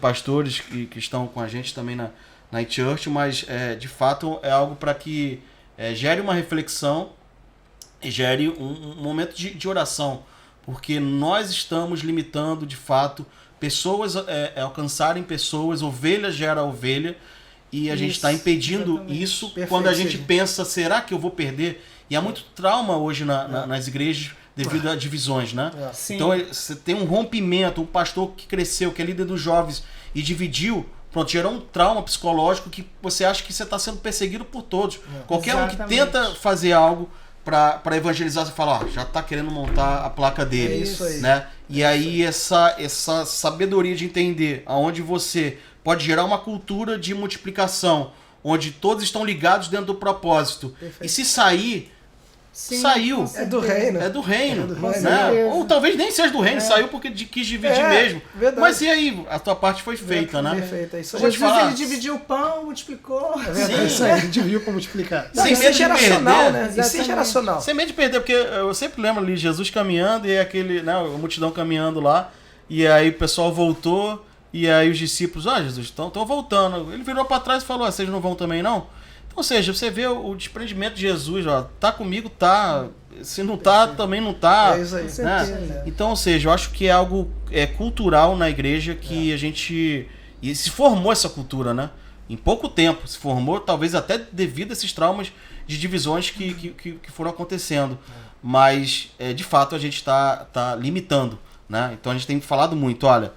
pastores que estão com a gente também na iChurch, mas de fato é algo para que gere uma reflexão e gere um momento de oração, porque nós estamos limitando de fato pessoas, alcançarem pessoas, ovelha gera ovelha, e a gente está impedindo isso. Perfeito, quando a gente pensa, será que eu vou perder? E há muito trauma hoje nas igrejas devido a divisões, né? Então você tem um rompimento, um pastor que cresceu, que é líder dos jovens e dividiu, gerou um trauma psicológico que você acha que você está sendo perseguido por todos. Qualquer um que tenta fazer algo para evangelizar, você fala, já está querendo montar a placa dele. É isso aí. Né? E aí essa sabedoria de entender aonde você pode gerar uma cultura de multiplicação, onde todos estão ligados dentro do propósito. Perfeito. E se sair... Sim, saiu. É do reino. É do reino. Né? Ou talvez nem seja do reino, saiu porque quis dividir mesmo. Verdade. Mas e aí? A tua parte foi feita, né? Perfeito, é isso aí. Jesus, ele dividiu o pão, multiplicou. É isso aí, ele dividiu para multiplicar. Isso é geracional, né? Isso é geracional. Sem medo de perder, porque eu sempre lembro ali, Jesus caminhando e aquele, né, a multidão caminhando lá, e aí o pessoal voltou, e aí os discípulos, Jesus, estão voltando. Ele virou para trás e falou, vocês não vão também não? Ou seja, você vê o desprendimento de Jesus, tá comigo, tá. Se não tá, também não tá. É isso aí. Né? Então, ou seja, eu acho que é algo cultural na igreja que a gente... E se formou essa cultura, né? Em pouco tempo se formou, talvez até devido a esses traumas de divisões que foram acontecendo. Mas, de fato, a gente tá limitando, né? Então a gente tem falado muito, olha...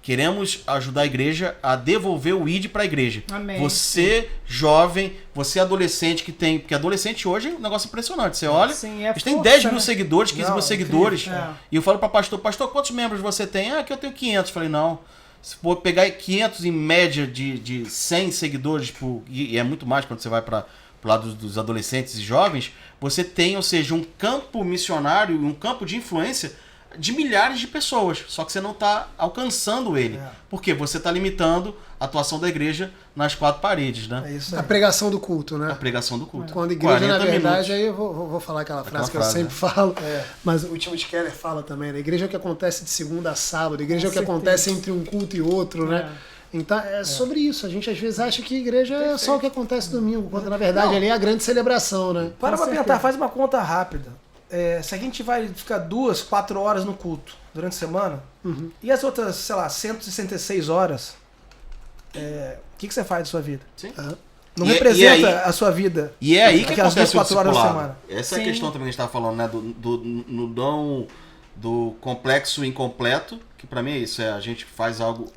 queremos ajudar a igreja a devolver o ID para a igreja. Amém. Você, jovem, você adolescente que tem... Porque adolescente hoje é um negócio impressionante. Você olha, eles têm 10 mil seguidores, 15 mil seguidores. E eu falo para pastor, quantos membros você tem? Que eu tenho 500. Eu falei, não. Se for pegar 500 em média de 100 seguidores, e é muito mais quando você vai para o lado dos adolescentes e jovens, você tem, ou seja, um campo missionário, um campo de influência de milhares de pessoas, só que você não está alcançando ele. Porque você está limitando a atuação da igreja nas 4 paredes, né? É isso A aí. pregação do culto, né? A pregação do culto. Quando a igreja, na 40 verdade, minutos. aí eu vou falar aquela frase que eu frase, sempre falo, É. mas o Timothy Keller fala também, né? A igreja é o que acontece de segunda a sábado, a igreja é o que Com acontece certeza. entre um culto e outro, né? Então, é sobre isso. A gente às vezes acha que a igreja é só o que acontece domingo, quando na verdade ali é a grande celebração, né? Para pra certeza. pensar, faz uma conta rápida. Se a gente vai ficar 2, 4 horas no culto durante a semana, e as outras, sei lá, 166 horas, o que você faz da sua vida? Sim. Não E representa aí- a sua vida. E é aí que Aquelas acontece 2, 4 horas da discipulado. semana. Essa é a Sim. questão também que a gente estava falando, né? No dom do complexo incompleto, que para mim é isso, a gente faz algo,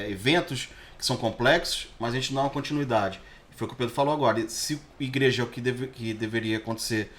eventos que são complexos, mas a gente não dá uma continuidade. Foi o que o Pedro falou agora. Se igreja é o que deveria acontecer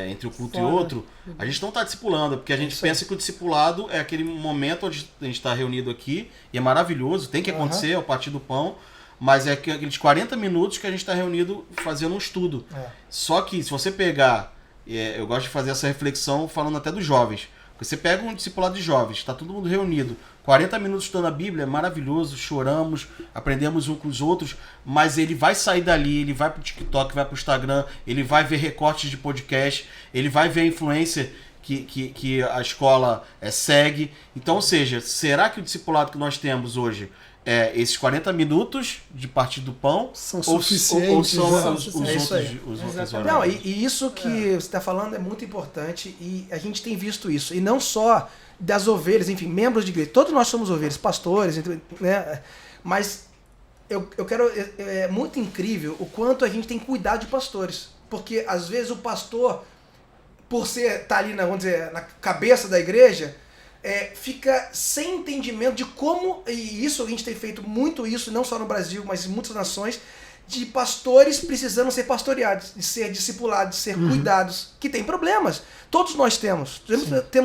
entre o culto Fora. e outro, a gente não está discipulando, porque a gente pensa que o discipulado é aquele momento onde a gente está reunido aqui, e é maravilhoso, tem que acontecer, é o partir do pão, mas é aqueles 40 minutos que a gente está reunido fazendo um estudo. Só que se você pegar, eu gosto de fazer essa reflexão falando até dos jovens, você pega um discipulado de jovens, está todo mundo reunido, 40 minutos estudando a Bíblia, é maravilhoso, choramos, aprendemos um com os outros, mas ele vai sair dali, ele vai pro TikTok, vai pro Instagram, ele vai ver recortes de podcast, ele vai ver a influência que a escola segue. Então, ou seja, será que o discipulado que nós temos hoje esses 40 minutos de partir do pão São ou suficientes, são né? os É isso aí. outros Não, horários? e isso que você está falando é muito importante e a gente tem visto isso. E não só das ovelhas, enfim, membros de igreja. Todos nós somos ovelhas, pastores, né? Mas eu quero. É muito incrível o quanto a gente tem cuidado de pastores. Porque às vezes o pastor, por estar ali vamos dizer, na cabeça da igreja, fica sem entendimento de como, e isso a gente tem feito muito isso, não só no Brasil, mas em muitas nações, de pastores precisando ser pastoreados, de ser discipulados, de ser cuidados, que tem problemas. Todos nós temos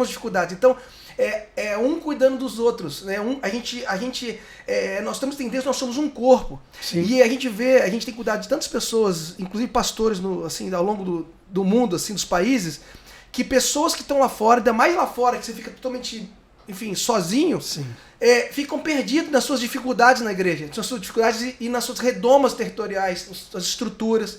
dificuldades. Então, um cuidando dos outros, né? Nós temos que entender que nós somos um corpo. Sim. E a gente tem cuidado de tantas pessoas, inclusive pastores assim, ao longo do mundo, assim, dos países, que pessoas que estão lá fora, ainda mais lá fora, que você fica totalmente, enfim, sozinho, ficam perdidos nas suas dificuldades na igreja, nas suas dificuldades e nas suas redomas territoriais, nas suas estruturas.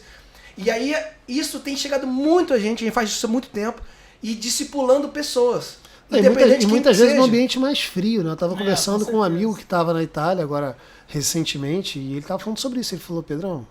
E aí isso tem chegado muito a gente faz isso há muito tempo, e discipulando pessoas. E muitas vezes no seja. ambiente mais frio, né? Eu estava conversando com um certeza. amigo que estava na Itália agora recentemente e ele estava falando sobre isso. Ele falou, Pedrão,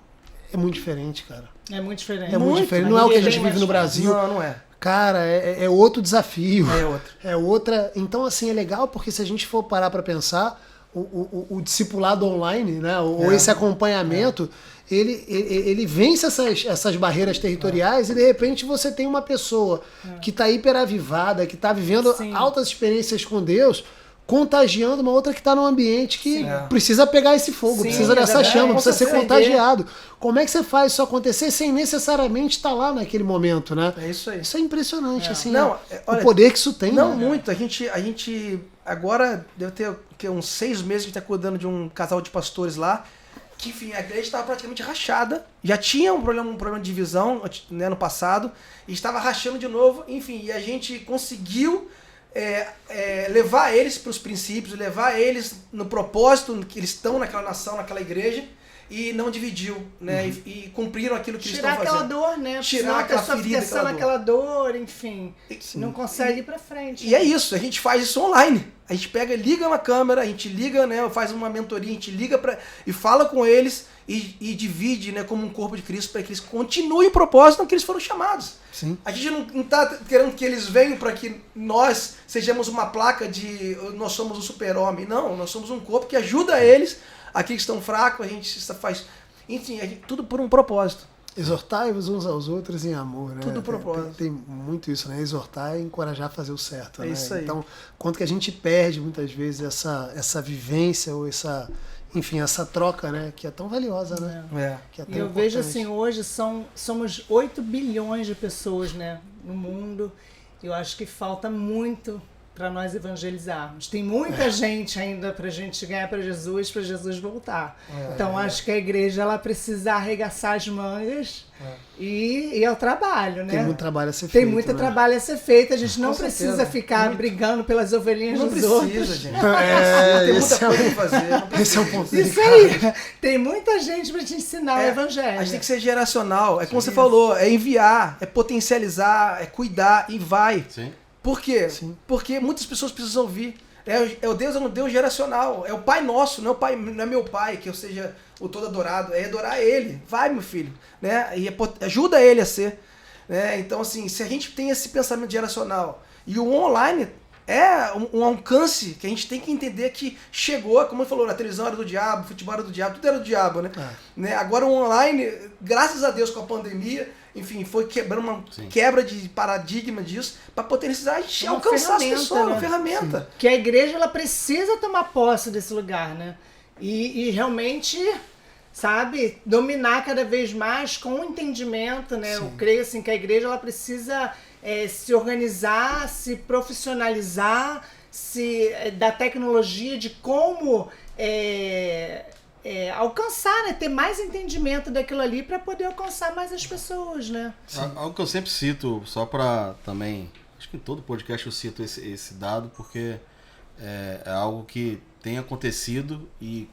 é muito diferente, cara. É muito diferente. É muito diferente. Não é o que a gente vive no Brasil. Não, não é. Cara, é outro desafio. É outro. É outra. Então, assim, é legal porque se a gente for parar para pensar, o discipulado online, né? Ou esse acompanhamento, ele vence essas barreiras territoriais e de repente você tem uma pessoa que está hiperavivada, que está vivendo Sim. altas experiências com Deus, contagiando uma outra que está num ambiente que Sim. precisa pegar esse fogo, Sim, precisa dessa é verdade. chama, precisa ser Com certeza. contagiado. Como é que você faz isso acontecer sem necessariamente estar lá naquele momento, né? É isso aí. Isso é impressionante, assim, Não, o poder que isso tem. Não né? muito. A gente agora deve ter uns 6 meses que a gente está cuidando de um casal de pastores lá, que, enfim, a igreja estava praticamente rachada. Já tinha um problema de divisão, né, no passado, e estava rachando de novo. Enfim, e a gente conseguiu levar eles para os princípios, levar eles no propósito que eles estão naquela nação, naquela igreja, e não dividiu, né? E cumpriram aquilo que Tirar eles estão aquela fazendo. dor, né? Tirar Senão a aquela pessoa ferida, fica só aquela naquela dor, enfim. Sim. Não consegue ir pra frente. E é isso, a gente faz isso online. A gente liga uma câmera, a gente liga, né, faz uma mentoria, a gente liga e fala com eles e divide, né, como um corpo de Cristo para que eles continuem o propósito no que eles foram chamados. Sim. A gente não está querendo que eles venham para que nós sejamos uma placa de nós somos o super-homem. Não, nós somos um corpo que ajuda eles, aqui que estão fracos, a gente faz... Enfim, tudo por um propósito. Exortai-vos uns aos outros em amor, né? Tudo propósito. Tem muito isso, né? Exortar e encorajar a fazer o certo, É né? isso aí. Então, quanto que a gente perde muitas vezes essa vivência ou essa troca, né? Que é tão valiosa, né? Que é tão E eu vejo importante. assim, hoje somos 8 bilhões de pessoas, né, no mundo. Eu acho que falta muito para nós evangelizarmos. Tem muita gente ainda para a gente ganhar para Jesus voltar. Então acho que a igreja ela precisa arregaçar as mangas e ir ao trabalho, né? Tem muito trabalho a ser feito. Tem muito trabalho a ser feito. A gente não Com precisa certeza. ficar brigando pelas ovelhinhas Não dos precisa, outros. gente. Tem muita coisa pra fazer. Não precisa. Esse é o ponto. Isso aí. Tem muita gente para te ensinar o evangelho. A gente tem que ser geracional. É como você falou, é enviar, é potencializar, é cuidar e vai. Sim. Por quê? Porque muitas pessoas precisam ouvir. O Deus é um Deus geracional. É o Pai nosso, não é meu Pai, que eu seja o todo adorado. É adorar Ele. Vai, meu filho. Né? E ajuda Ele a ser. Né? Então, assim, se a gente tem esse pensamento geracional e o online é um alcance que a gente tem que entender que chegou, como ele falou, a televisão era do diabo, o futebol era do diabo, tudo era do diabo, né? Né? Agora o online, graças a Deus com a pandemia, enfim, foi quebrando uma quebra de paradigma disso para potencializar e alcançar as pessoas, uma ferramenta. Sim. Que a igreja ela precisa tomar posse desse lugar, né? E realmente, sabe, dominar cada vez mais com o entendimento, né? Eu creio assim que a igreja ela precisa se organizar, se profissionalizar, da tecnologia, de como alcançar, né? Ter mais entendimento daquilo ali para poder alcançar mais as pessoas, né? Algo que eu sempre cito, só para também, acho que em todo podcast eu cito esse dado, porque é algo que tem acontecido e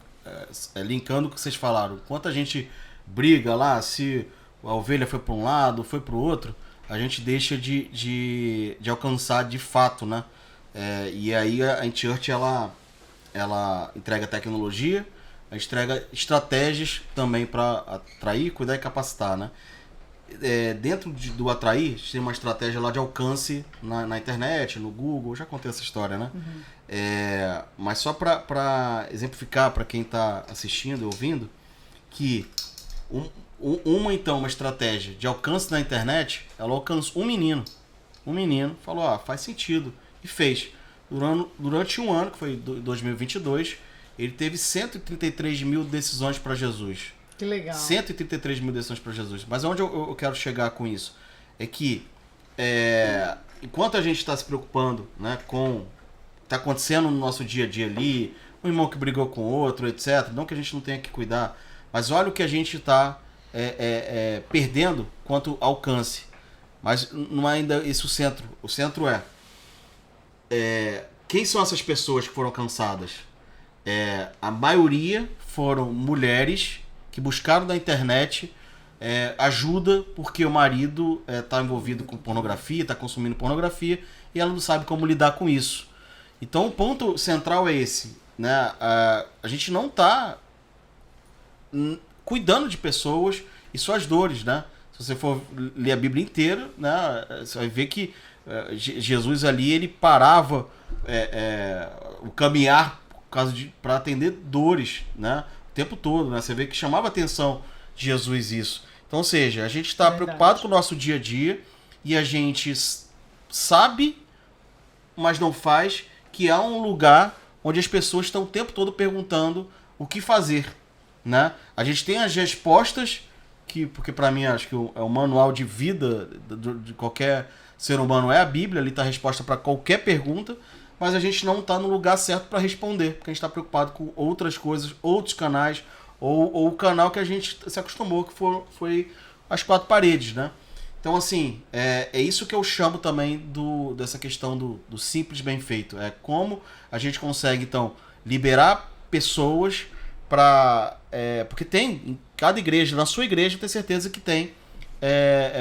linkando o que vocês falaram, quanta gente briga lá, se a ovelha foi para um lado, foi para o outro, a gente deixa de alcançar de fato, né? E aí a InChurch, ela entrega tecnologia, a gente entrega estratégias também para atrair, cuidar e capacitar, né? Dentro do atrair, a gente tem uma estratégia lá de alcance na internet, no Google, já contei essa história, né? Mas só para exemplificar para quem está assistindo e ouvindo, que uma estratégia de alcance na internet, ela alcançou um menino. Um menino falou, faz sentido, e fez. Durante um ano, que foi 2022, ele teve 133 mil decisões para Jesus. Que legal. 133 mil decisões para Jesus. Mas onde eu quero chegar com isso? É que, enquanto a gente está se preocupando, né, com o que está acontecendo no nosso dia a dia ali, um irmão que brigou com outro, etc., não que a gente não tenha que cuidar, mas olha o que a gente está perdendo quanto ao alcance. Mas não é ainda esse o centro. O centro quem são essas pessoas que foram alcançadas? A maioria foram mulheres que buscaram na internet ajuda porque o marido está envolvido com pornografia, está consumindo pornografia e ela não sabe como lidar com isso. Então o ponto central é esse, né? A gente não está cuidando de pessoas e suas dores, né? Se você for ler a Bíblia inteira, né, você vai ver que Jesus ali, ele parava o caminhar para atender dores, né, o tempo todo, né? Você vê que chamava a atenção de Jesus isso. Então, ou seja, a gente está preocupado com o nosso dia a dia e a gente sabe, mas não faz, que há um lugar onde as pessoas estão o tempo todo perguntando o que fazer, né? A gente tem as respostas, porque para mim acho que é o manual de vida de qualquer ser humano, é a Bíblia, ali está a resposta para qualquer pergunta, mas a gente não está no lugar certo para responder, porque a gente está preocupado com outras coisas, outros canais, ou o canal que a gente se acostumou, que foi as quatro paredes, né? Então, assim, é isso que eu chamo também dessa questão do simples bem feito. É como a gente consegue, então, liberar pessoas para... porque tem, em cada igreja, na sua igreja, eu tenho certeza que tem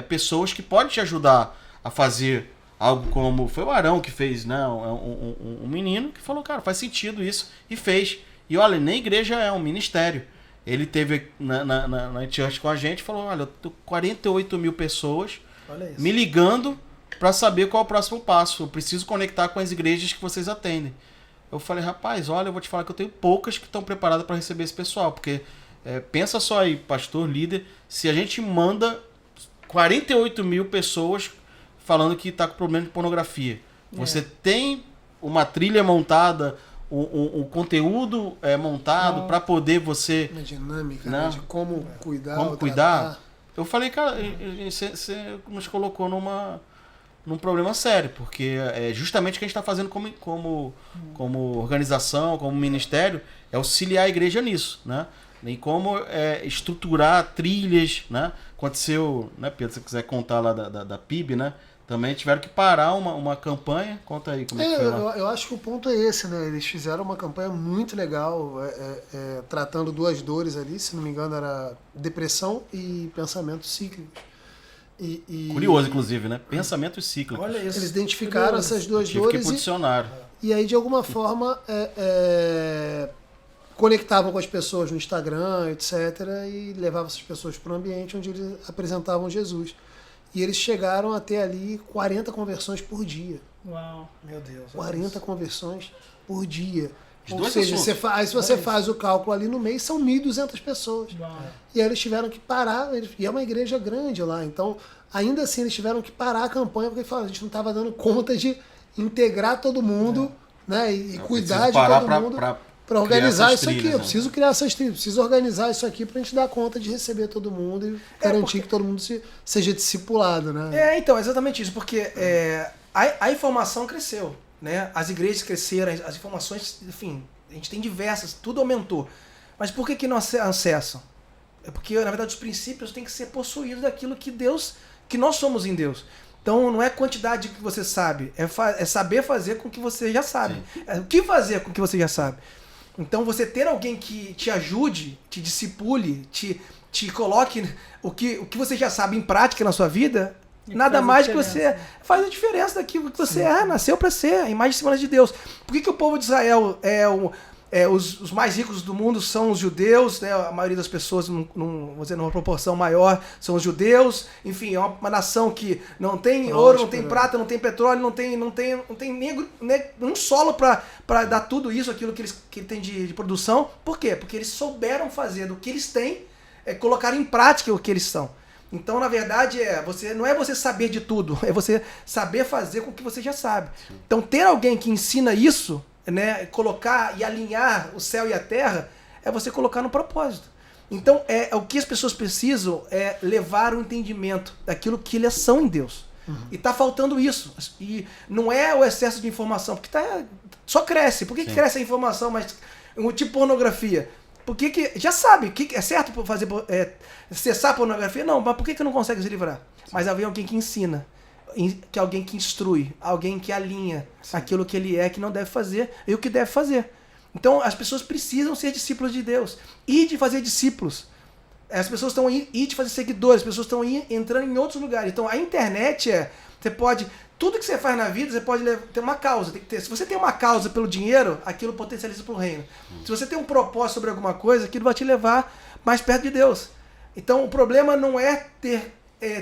pessoas que podem te ajudar a fazer algo como... Foi o Arão que fez, né? Um menino que falou, cara, faz sentido isso, e fez. E olha, nem igreja é um ministério. Ele teve na InChurch com a gente e falou, olha, eu tô 48 mil pessoas me ligando para saber qual é o próximo passo. Eu preciso conectar com as igrejas que vocês atendem. Eu falei, rapaz, olha, eu vou te falar que eu tenho poucas que estão preparadas para receber esse pessoal. Porque pensa só aí, pastor, líder, se a gente manda 48 mil pessoas falando que está com problema de pornografia. Você tem uma trilha montada, um conteúdo montado para poder você... Uma dinâmica, né, de como cuidar. Como cuidar. Eu falei, cara, você nos colocou num problema sério, porque é justamente o que a gente está fazendo como organização, como ministério, é auxiliar a igreja nisso, né? E como estruturar trilhas, né? Aconteceu, né, Pedro, se você quiser contar lá da PIB, né? Também tiveram que parar uma campanha. Conta aí como é que foi lá. Eu acho que o ponto é esse, né? Eles fizeram uma campanha muito legal, tratando duas dores ali, se não me engano era depressão e pensamentos cíclicos. Curioso, inclusive, né? Pensamentos cíclicos. Olha isso. Eles identificaram essas duas dores que dicionário. e aí de alguma forma conectavam com as pessoas no Instagram, etc. E levavam essas pessoas para um ambiente onde eles apresentavam Jesus. E eles chegaram a ter ali 40 conversões por dia. Uau. Meu Deus. 40 conversões por dia. Os Ou dois seja, assuntos. aí se você faz o cálculo ali no mês, são 1.200 pessoas. Uau. E aí eles tiveram que parar, e é uma igreja grande lá, então ainda assim eles tiveram que parar a campanha, porque falaram, a gente não estava dando conta de integrar todo mundo, né, e cuidar de todo mundo para organizar isso aqui. Eu preciso criar essas trilhas, preciso organizar isso aqui para a gente dar conta de receber todo mundo e garantir que todo mundo seja discipulado, né? Então, é exatamente isso, porque a informação cresceu, né? As igrejas cresceram, as informações, enfim, a gente tem diversas, tudo aumentou. Mas por que não acessam? É porque, na verdade, os princípios têm que ser possuídos daquilo que nós somos em Deus. Então, não é quantidade que você sabe, é saber fazer com o que você já sabe. O que fazer com o que você já sabe. Então, você ter alguém que te ajude, te discipule, te coloque o que você já sabe em prática na sua vida, nada mais que você faz a diferença daquilo que você nasceu para ser, a imagem e semelhança de Deus. Por que o povo de Israel os mais ricos do mundo são os judeus, né? A maioria das pessoas, vou dizer, numa proporção maior, são os judeus. Enfim, é uma nação que não tem ouro, não tem prata, não tem petróleo, não tem um solo para dar tudo isso, aquilo que ele tem de produção. Por quê? Porque eles souberam fazer do que eles têm, colocar em prática o que eles são. Então, na verdade, não é você saber de tudo, é você saber fazer com o que você já sabe. Então, ter alguém que ensina isso, né, colocar e alinhar o céu e a terra, é você colocar no propósito. Então, o que as pessoas precisam é levar o entendimento daquilo que eles são em Deus. E tá faltando isso. E não é o excesso de informação, porque só cresce. Por que cresce a informação, mas tipo pornografia? Porque já sabe que é certo fazer cessar a pornografia? Não, mas por que não consegue se livrar? Mas havia alguém que ensina. Que alguém que instrui, alguém que alinha aquilo que ele que não deve fazer e o que deve fazer. Então as pessoas precisam ser discípulos de Deus e de fazer discípulos. As pessoas estão de fazer seguidores, as pessoas estão entrando em outros lugares. Então a internet você pode, tudo que você faz na vida, você pode ter uma causa. Se você tem uma causa pelo dinheiro, aquilo potencializa para o reino. Se você tem um propósito sobre alguma coisa, aquilo vai te levar mais perto de Deus. Então o problema não é ter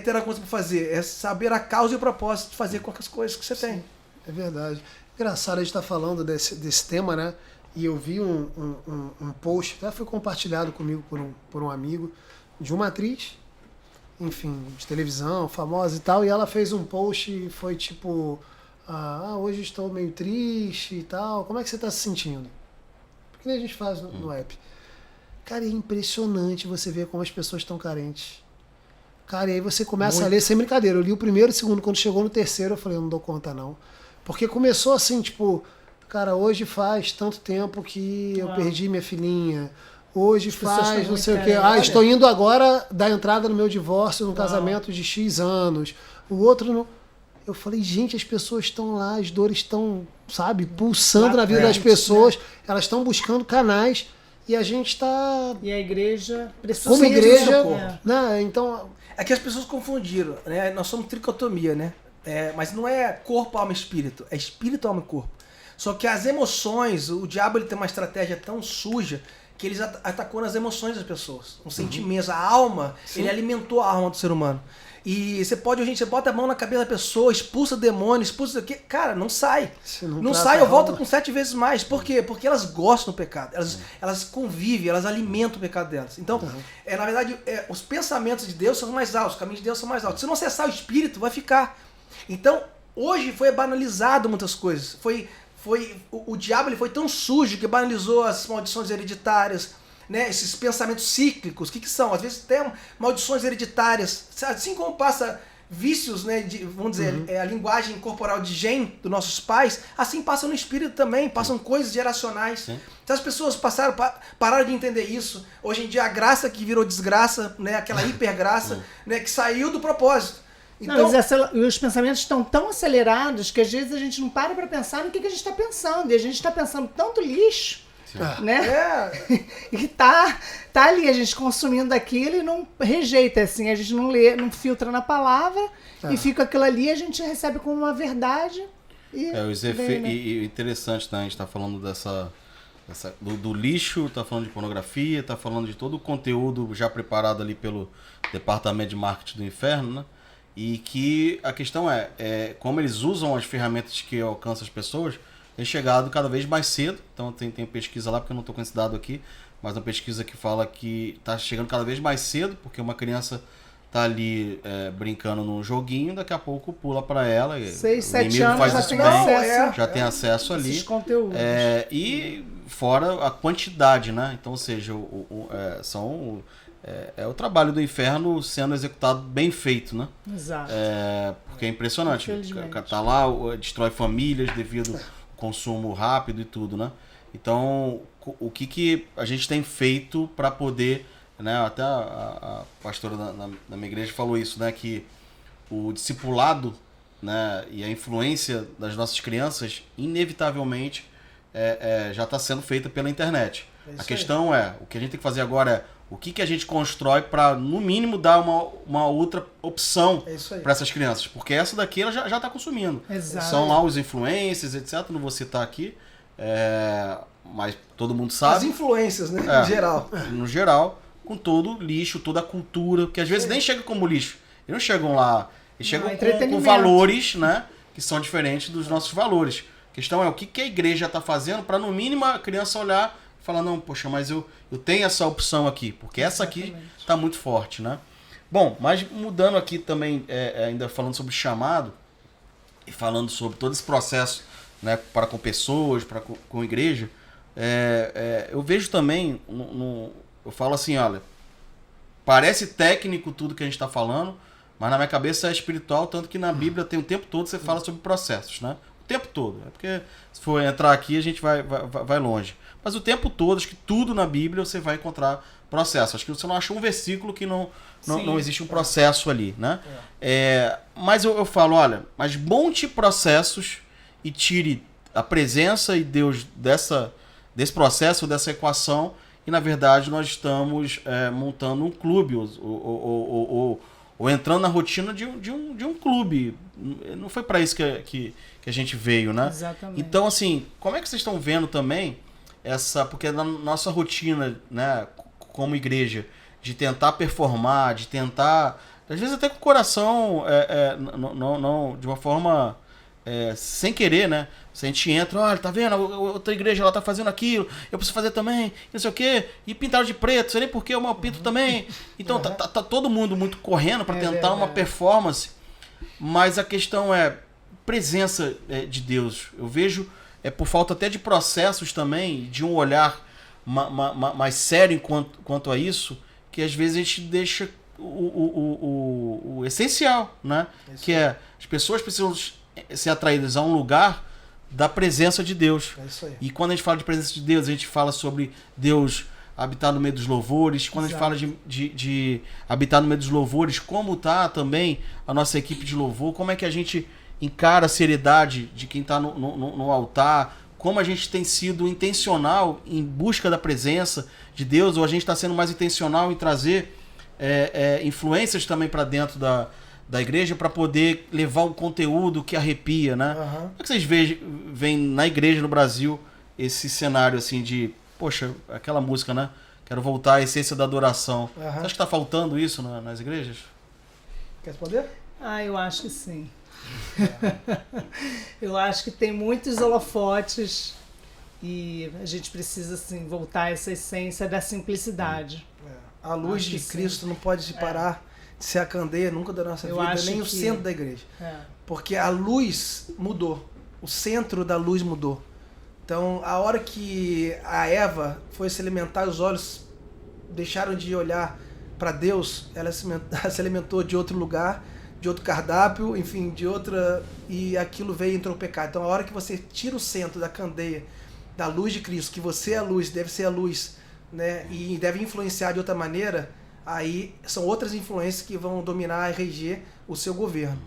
alguma coisa para fazer, é saber a causa e o propósito de fazer com as coisas que você tem. É verdade. Engraçado a gente estar falando desse tema, né? E eu vi um post, até foi compartilhado comigo por um amigo, de uma atriz, enfim, de televisão, famosa e tal, e ela fez um post e foi tipo, hoje estou meio triste e tal, como é que você está se sentindo? Porque nem a gente faz no app. Cara, é impressionante você ver como as pessoas estão carentes. Cara, e aí você começa a ler sem brincadeira. Eu li o primeiro e o segundo, quando chegou no terceiro eu falei, eu não dou conta não. Porque começou assim, tipo, cara, hoje faz tanto tempo que eu perdi minha filhinha. Hoje faz não sei o quê. Estou indo agora dar entrada no meu divórcio, no casamento de X anos. O outro não. Eu falei, gente, as pessoas estão lá, as dores estão, sabe, pulsando na vida das pessoas. Né? Elas estão buscando canais e a gente está... E a igreja precisa... Como igreja, né? Então... É que as pessoas confundiram, né? Nós somos tricotomia, né? Mas não é corpo, alma e espírito. É espírito, alma e corpo. Só que as emoções, o diabo ele tem uma estratégia tão suja que ele atacou nas emoções das pessoas. Os sentimentos, a alma, ele alimentou a alma do ser humano. E você bota a mão na cabeça da pessoa, expulsa o demônio, expulsa o quê? Cara, não sai. Não sai, eu volto com 7 vezes mais. Por quê? Porque elas gostam do pecado. Elas convivem, elas alimentam o pecado delas. Então, na verdade, os pensamentos de Deus são mais altos, os caminhos de Deus são mais altos. Se não acessar o espírito, vai ficar. Então, hoje foi banalizado muitas coisas. O diabo ele foi tão sujo que banalizou as maldições hereditárias, né? Esses pensamentos cíclicos. O que são? Às vezes tem maldições hereditárias. Assim como passa vícios, né, vamos dizer, a linguagem corporal de gen dos nossos pais, assim passam no espírito também, passam coisas geracionais. Sim. Então as pessoas pararam de entender isso. Hoje em dia a graça que virou desgraça, né, aquela hipergraça, né, que saiu do propósito. Então, não, os pensamentos estão tão acelerados que às vezes a gente não para pensar no que a gente está pensando. E a gente está pensando tanto lixo, né? E tá ali, a gente consumindo aquilo e não rejeita, assim, a gente não lê, não filtra na palavra e fica aquilo ali, a gente recebe como uma verdade. E e interessante, né? A gente está falando do lixo, tá falando de pornografia, tá falando de todo o conteúdo já preparado ali pelo departamento de marketing do inferno, né? E que a questão é como eles usam as ferramentas que alcançam as pessoas, tem chegado cada vez mais cedo. Então tem pesquisa lá, porque eu não estou com esse dado aqui, mas uma pesquisa que fala que está chegando cada vez mais cedo, porque uma criança tá ali brincando num joguinho, daqui a pouco pula para ela. 6, 7 anos já tem acesso ali. Esses conteúdos. E fora a quantidade, né? Então, ou seja, é o trabalho do inferno sendo executado bem feito, né? Exato. Porque é impressionante. O cara tá lá, destrói famílias devido ao consumo rápido e tudo, né? Então, o que a gente tem feito para poder, né? Até a pastora da minha igreja falou isso, né? Que o discipulado, né? E a influência das nossas crianças, inevitavelmente, já está sendo feita pela internet. A questão o que a gente tem que fazer agora é o que a gente constrói para, no mínimo, dar uma outra opção para essas crianças. Porque essa daqui ela já está consumindo. Exato. São lá os influencers, etc. Não vou citar aqui, mas todo mundo sabe. As influências, né? Em geral. No geral, com todo o lixo, toda a cultura, que às vezes nem chega como lixo. Eles não chegam lá, eles chegam com valores, né, que são diferentes dos nossos valores. A questão é o que a igreja está fazendo para, no mínimo, a criança olhar e falar, não, poxa, mas eu tenho essa opção aqui, porque essa aqui está muito forte, né? Bom, mas mudando aqui também, ainda falando sobre chamado, e falando sobre todo esse processo, né, para com pessoas, para com igreja, eu vejo também, eu falo assim, olha, parece técnico tudo que a gente está falando, mas na minha cabeça é espiritual, tanto que na Bíblia tem o tempo todo você fala sobre processos, né? O tempo todo. É porque se for entrar aqui a gente vai longe. Mas o tempo todo, acho que tudo na Bíblia você vai encontrar processo. Acho que você não acha um versículo que não existe um processo ali, né? Mas eu falo, olha, mas monte processos e tire a presença e Deus desse processo, dessa equação, e na verdade nós estamos montando um clube ou entrando na rotina de um clube. Não foi para isso que a gente veio, né? Exatamente. Então, assim, como é que vocês estão vendo também porque na nossa rotina, né, como igreja, de tentar performar, de tentar, às vezes até com o coração, não de uma forma sem querer, né? Se a gente entra, olha, tá vendo? A outra igreja ela tá fazendo aquilo, eu preciso fazer também, não sei o quê, e pintaram de preto, sei nem por que eu pinto também. Então tá todo mundo muito correndo para tentar uma performance, mas a questão é presença de Deus. Eu vejo por falta até de processos também, de um olhar mais sério quanto a isso, que às vezes a gente deixa o essencial, né? Que as pessoas precisam ser atraídas a um lugar da presença de Deus. E quando a gente fala de presença de Deus, a gente fala sobre Deus habitar no meio dos louvores. Quando a gente fala de habitar no meio dos louvores, como está também a nossa equipe de louvor, como é que a gente encara a seriedade de quem está no altar, como a gente tem sido intencional em busca da presença de Deus, ou a gente está sendo mais intencional em trazer influências também para dentro da igreja para poder levar um conteúdo que arrepia, né? Como é que vocês veem na igreja no Brasil esse cenário assim de, poxa, aquela música, né? Quero voltar à essência da adoração. Você acha que está faltando isso nas igrejas? Quer responder? Eu acho que sim. Eu acho que tem muitos holofotes e a gente precisa assim, voltar a essa essência da simplicidade. A luz de Cristo não pode parar de ser a candeia nunca da nossa vida, nem o centro da igreja. Porque a luz mudou, o centro da luz mudou. Então, a hora que a Eva foi se alimentar, os olhos deixaram de olhar para Deus, ela se alimentou de outro lugar, de outro cardápio, enfim, de outra, e aquilo veio e entrou o pecado. Então a hora que você tira o centro da candeia, da luz de Cristo, que você é a luz, deve ser a luz, né, e deve influenciar de outra maneira, aí são outras influências que vão dominar e reger o seu governo.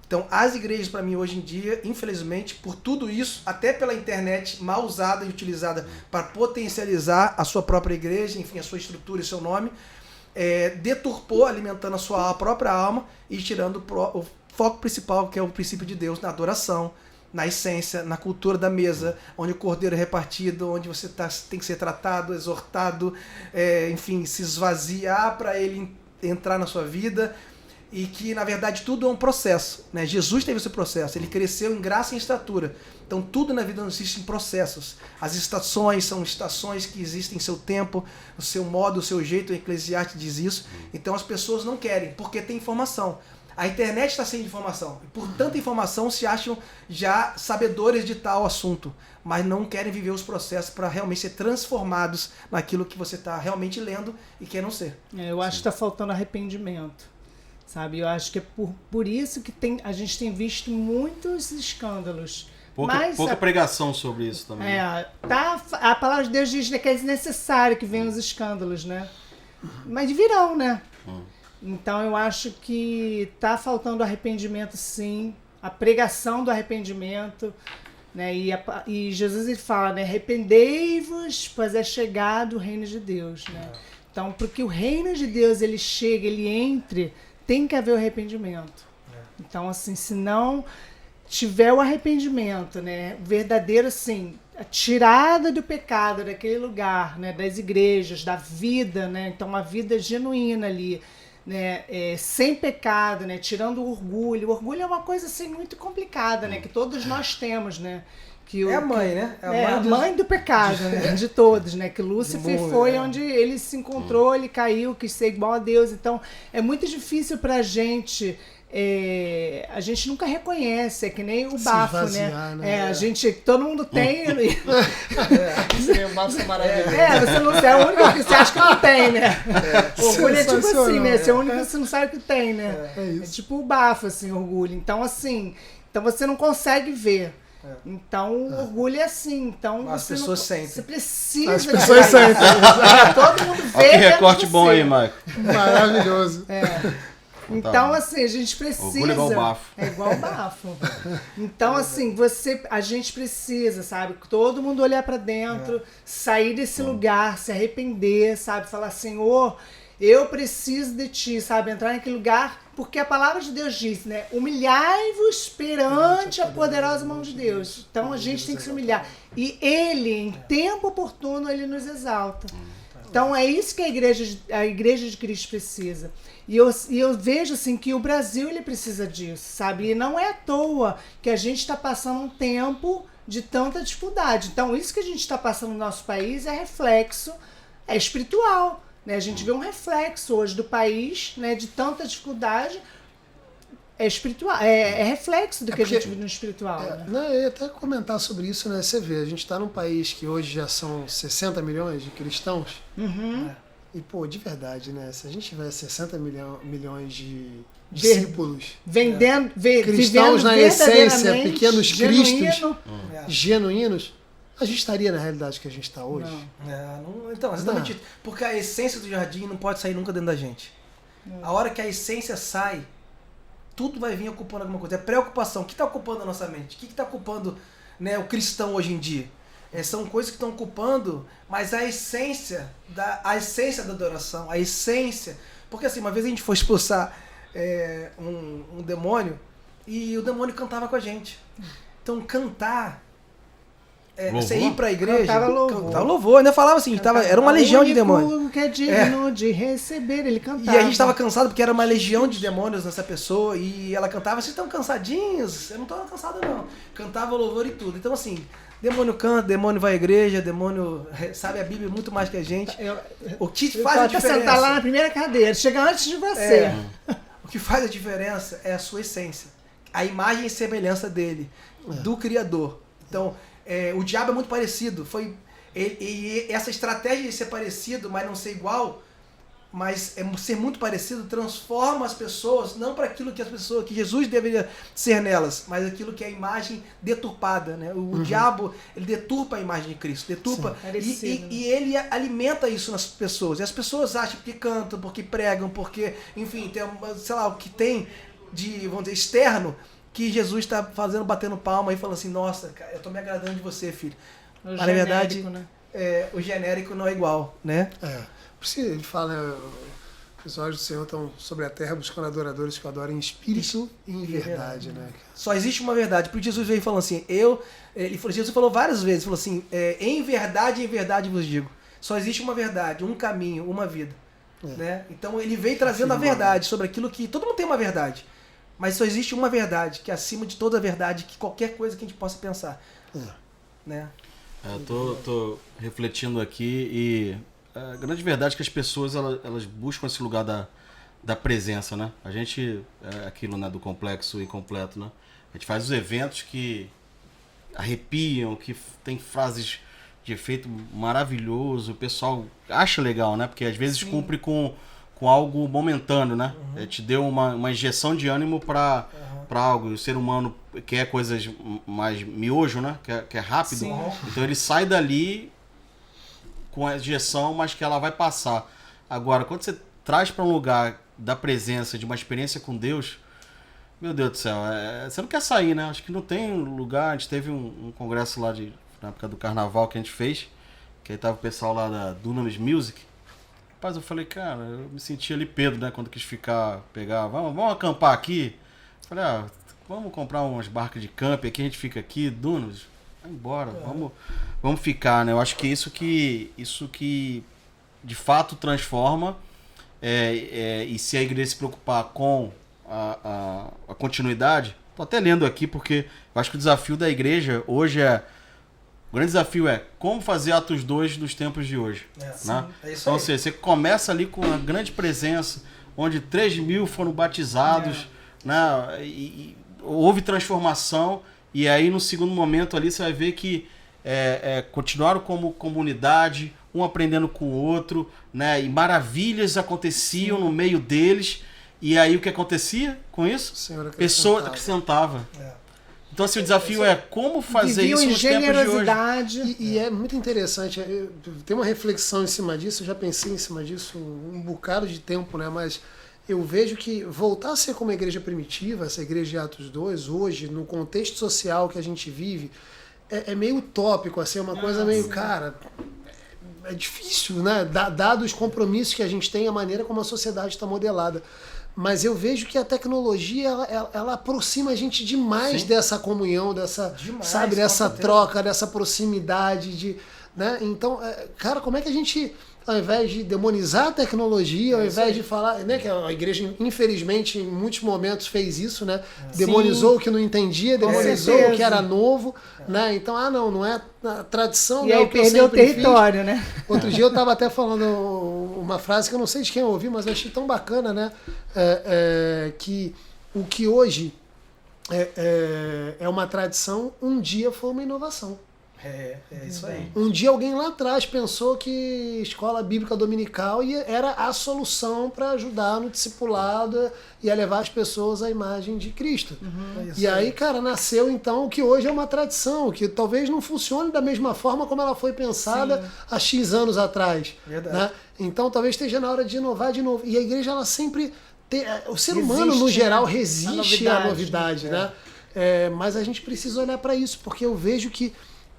Então as igrejas, para mim, hoje em dia, infelizmente, por tudo isso, até pela internet mal usada e utilizada para potencializar a sua própria igreja, enfim, a sua estrutura e seu nome, deturpou, alimentando a sua própria alma e tirando o foco principal, que é o princípio de Deus, na adoração, na essência, na cultura da mesa, onde o cordeiro é repartido, onde você tem que ser tratado, exortado, enfim, se esvaziar para ele entrar na sua vida, e que, na verdade, tudo é um processo, né? Jesus teve esse processo, ele cresceu em graça e em estatura. Então, tudo na vida consiste em processos. As estações são estações que existem em seu tempo, o seu modo, o seu jeito, o Eclesiastes diz isso. Então, as pessoas não querem, porque tem informação. A internet está sem informação. E por tanta informação, se acham já sabedores de tal assunto, mas não querem viver os processos para realmente ser transformados naquilo que você está realmente lendo e quer não ser. Eu acho que está faltando arrependimento. Sabe? Eu acho que é por isso que a gente tem visto muitos escândalos. Pouca pregação sobre isso também. A palavra de Deus diz, né, que é necessário que venham os escândalos, né? Mas virão, né? Então eu acho que está faltando arrependimento, sim. A pregação do arrependimento, né? E Jesus ele fala, né? Arrependei-vos, pois é chegado o reino de Deus, né? Então, porque o reino de Deus ele chega, ele entre, tem que haver o arrependimento. Então, assim, se não tiver o arrependimento, né, verdadeiro, assim, a tirada do pecado daquele lugar, né, das igrejas, da vida, né, então uma vida genuína ali, né, sem pecado, né, tirando o orgulho. O orgulho é uma coisa assim muito complicada, né, que todos nós temos, né. A mãe, né? A mãe do pecado, né? De todos, né? Que Lúcifer foi onde ele se encontrou, ele caiu, quis ser igual a Deus. Então, é muito difícil pra gente. A gente nunca reconhece, é que nem o bafo, esvaziar, né? A gente, todo mundo tem. Seria um bafo maravilhoso. Você não é o único que você acha que não tem, né? Orgulho é tipo assim, né? Você é o único que você não sabe que tem, né? É tipo o bafo, assim, orgulho. Então, assim, você não consegue ver. Então, o orgulho é assim. Então, as pessoas sentem. Você precisa. As pessoas sentem. Todo mundo vê. Olha que recorte bom aí, Maico. Maravilhoso. Então, assim, a gente precisa. Orgulho é igual bafo. É igual bafo. Então, assim, a gente precisa, sabe? Todo mundo olhar pra dentro, sair desse lugar, se arrepender, sabe? Falar, Senhor, eu preciso de ti, sabe? Entrar naquele lugar. Porque a palavra de Deus diz, né? Humilhai-vos perante a poderosa mão de Deus. Então a gente tem que se humilhar. E Ele, em tempo oportuno, Ele nos exalta. Então é isso que a igreja de Cristo precisa. E eu vejo assim que o Brasil ele precisa disso, sabe? E não é à toa que a gente está passando um tempo de tanta dificuldade. Então isso que a gente está passando no nosso país é reflexo, é espiritual. Né? A gente vê um reflexo hoje do país, né, de tanta dificuldade, espiritual, é reflexo do que a gente vive no espiritual. Né? Não, eu ia até comentar sobre isso, né? Você vê, a gente está num país que hoje já são 60 milhões de cristãos. E, pô, de verdade, né? Se a gente tiver 60 milhões de discípulos, vivendo cristãos na essência, pequenos genuíno, cristos, genuínos, a gente estaria na realidade que a gente está hoje? Então, exatamente isso. Porque a essência do jardim não pode sair nunca dentro da gente. A hora que a essência sai, tudo vai vir ocupando alguma coisa. É preocupação. O que está ocupando a nossa mente? O que está ocupando, né, o cristão hoje em dia? São coisas que estão ocupando, mas a essência da adoração, a essência... Porque assim, uma vez a gente foi expulsar um demônio e o demônio cantava com a gente. Então, cantar... você ir pra igreja, cantava louvor, ainda falava assim, era uma legião de demônios. Que é digno de receber, ele cantava. E a gente tava cansado porque era uma legião de demônios nessa pessoa, e ela cantava, vocês estão cansadinhos? Eu não tô cansado não. Cantava louvor e tudo. Então assim, demônio canta, demônio vai à igreja, demônio sabe a Bíblia muito mais que a gente. O que faz a diferença... sentar lá na primeira cadeira, chega antes de você. O que faz a diferença é a sua essência. A imagem e semelhança dele, do Criador. Então... o diabo é muito parecido. E essa estratégia de ser parecido, mas não ser igual, mas ser muito parecido transforma as pessoas, não para aquilo que Jesus deveria ser nelas, mas aquilo que é a imagem deturpada, né? O diabo, ele deturpa a imagem de Cristo, deturpa, e ele alimenta isso nas pessoas. E as pessoas acham que cantam, porque pregam, porque, enfim, tem, sei lá, o que tem de, vamos dizer, externo, que Jesus está fazendo, batendo palma e falando assim, nossa, cara, eu tô me agradando de você, filho. Mas, na verdade, né? O genérico não é igual, né? Por isso ele fala, os olhos do Senhor estão sobre a terra buscando adoradores que adoram em espírito e em verdade, né? Só existe uma verdade. Porque Jesus veio falando assim, Jesus falou várias vezes, falou assim, em verdade vos digo. Só existe uma verdade, um caminho, uma vida. Né? Então ele veio trazendo a verdade sobre aquilo que... Todo mundo tem uma verdade. Mas só existe uma verdade, que é acima de toda a verdade, que qualquer coisa que a gente possa pensar. Né? Eu tô refletindo aqui e a grande verdade é que as pessoas elas buscam esse lugar da presença, né? A gente, aquilo, né, do complexo e completo, né? A gente faz os eventos que arrepiam, que tem frases de efeito maravilhoso, o pessoal acha legal, né? Porque às vezes cumpre com algo momentâneo, né? Te deu uma injeção de ânimo para algo. E o ser humano quer coisas mais miojo, né? Quer rápido. Sim. Então ele sai dali com a injeção, mas que ela vai passar. Agora, quando você traz para um lugar da presença, de uma experiência com Deus, meu Deus do céu, você não quer sair, né? Acho que não tem lugar. A gente teve um congresso lá na época do carnaval que a gente fez, que aí tava o pessoal lá da Dunamis Music. Rapaz, eu falei, cara, eu me senti ali Pedro, né? Quando quis pegar, vamos acampar aqui. Eu falei, vamos comprar umas barcas de camping aqui, a gente fica aqui, Dunamis, vai embora, vamos ficar, né? Eu acho que isso que de fato transforma, e se a igreja se preocupar com a continuidade, tô até lendo aqui porque eu acho que o desafio da igreja hoje o grande desafio é como fazer Atos 2 dos tempos de hoje. Né? Então, você começa ali com uma grande presença, onde 3.000 foram batizados, né? E houve transformação, e aí no segundo momento ali você vai ver que continuaram como comunidade, um aprendendo com o outro, né? E maravilhas aconteciam no meio deles, e aí o que acontecia com isso? Pessoa acrescentava. Então, assim, o desafio é como fazer isso nos tempos de hoje. E é muito interessante. Tem uma reflexão em cima disso, eu já pensei em cima disso um bocado de tempo, né? Mas eu vejo que voltar a ser como a igreja primitiva, essa igreja de Atos 2, hoje, no contexto social que a gente vive, é meio utópico, assim, é uma coisa meio, cara... É difícil, né? Dado os compromissos que a gente tem, a maneira como a sociedade está modelada. Mas eu vejo que a tecnologia, ela aproxima a gente demais dessa comunhão, dessa troca, dessa proximidade. Né? Então, cara, como é que a gente, ao invés de demonizar a tecnologia, ao invés de falar... Né, que a igreja, infelizmente, em muitos momentos fez isso, né? Demonizou o que não entendia, demonizou o que era novo. Né? Então, não é a tradição. E aí perdeu o território, né? Outro dia eu estava até falando uma frase que eu não sei de quem eu ouvi, mas eu achei tão bacana, né? Que o que hoje é uma tradição, um dia foi uma inovação. É isso aí. Um dia alguém lá atrás pensou que escola bíblica dominical era a solução para ajudar no discipulado e a levar as pessoas à imagem de Cristo. E aí, cara, nasceu então o que hoje é uma tradição, que talvez não funcione da mesma forma como ela foi pensada há X anos atrás. Verdade. Né? Então talvez esteja na hora de inovar de novo. E a igreja, ela sempre... o ser humano, no geral, resiste à novidade. Né? Mas a gente precisa olhar para isso, porque eu vejo que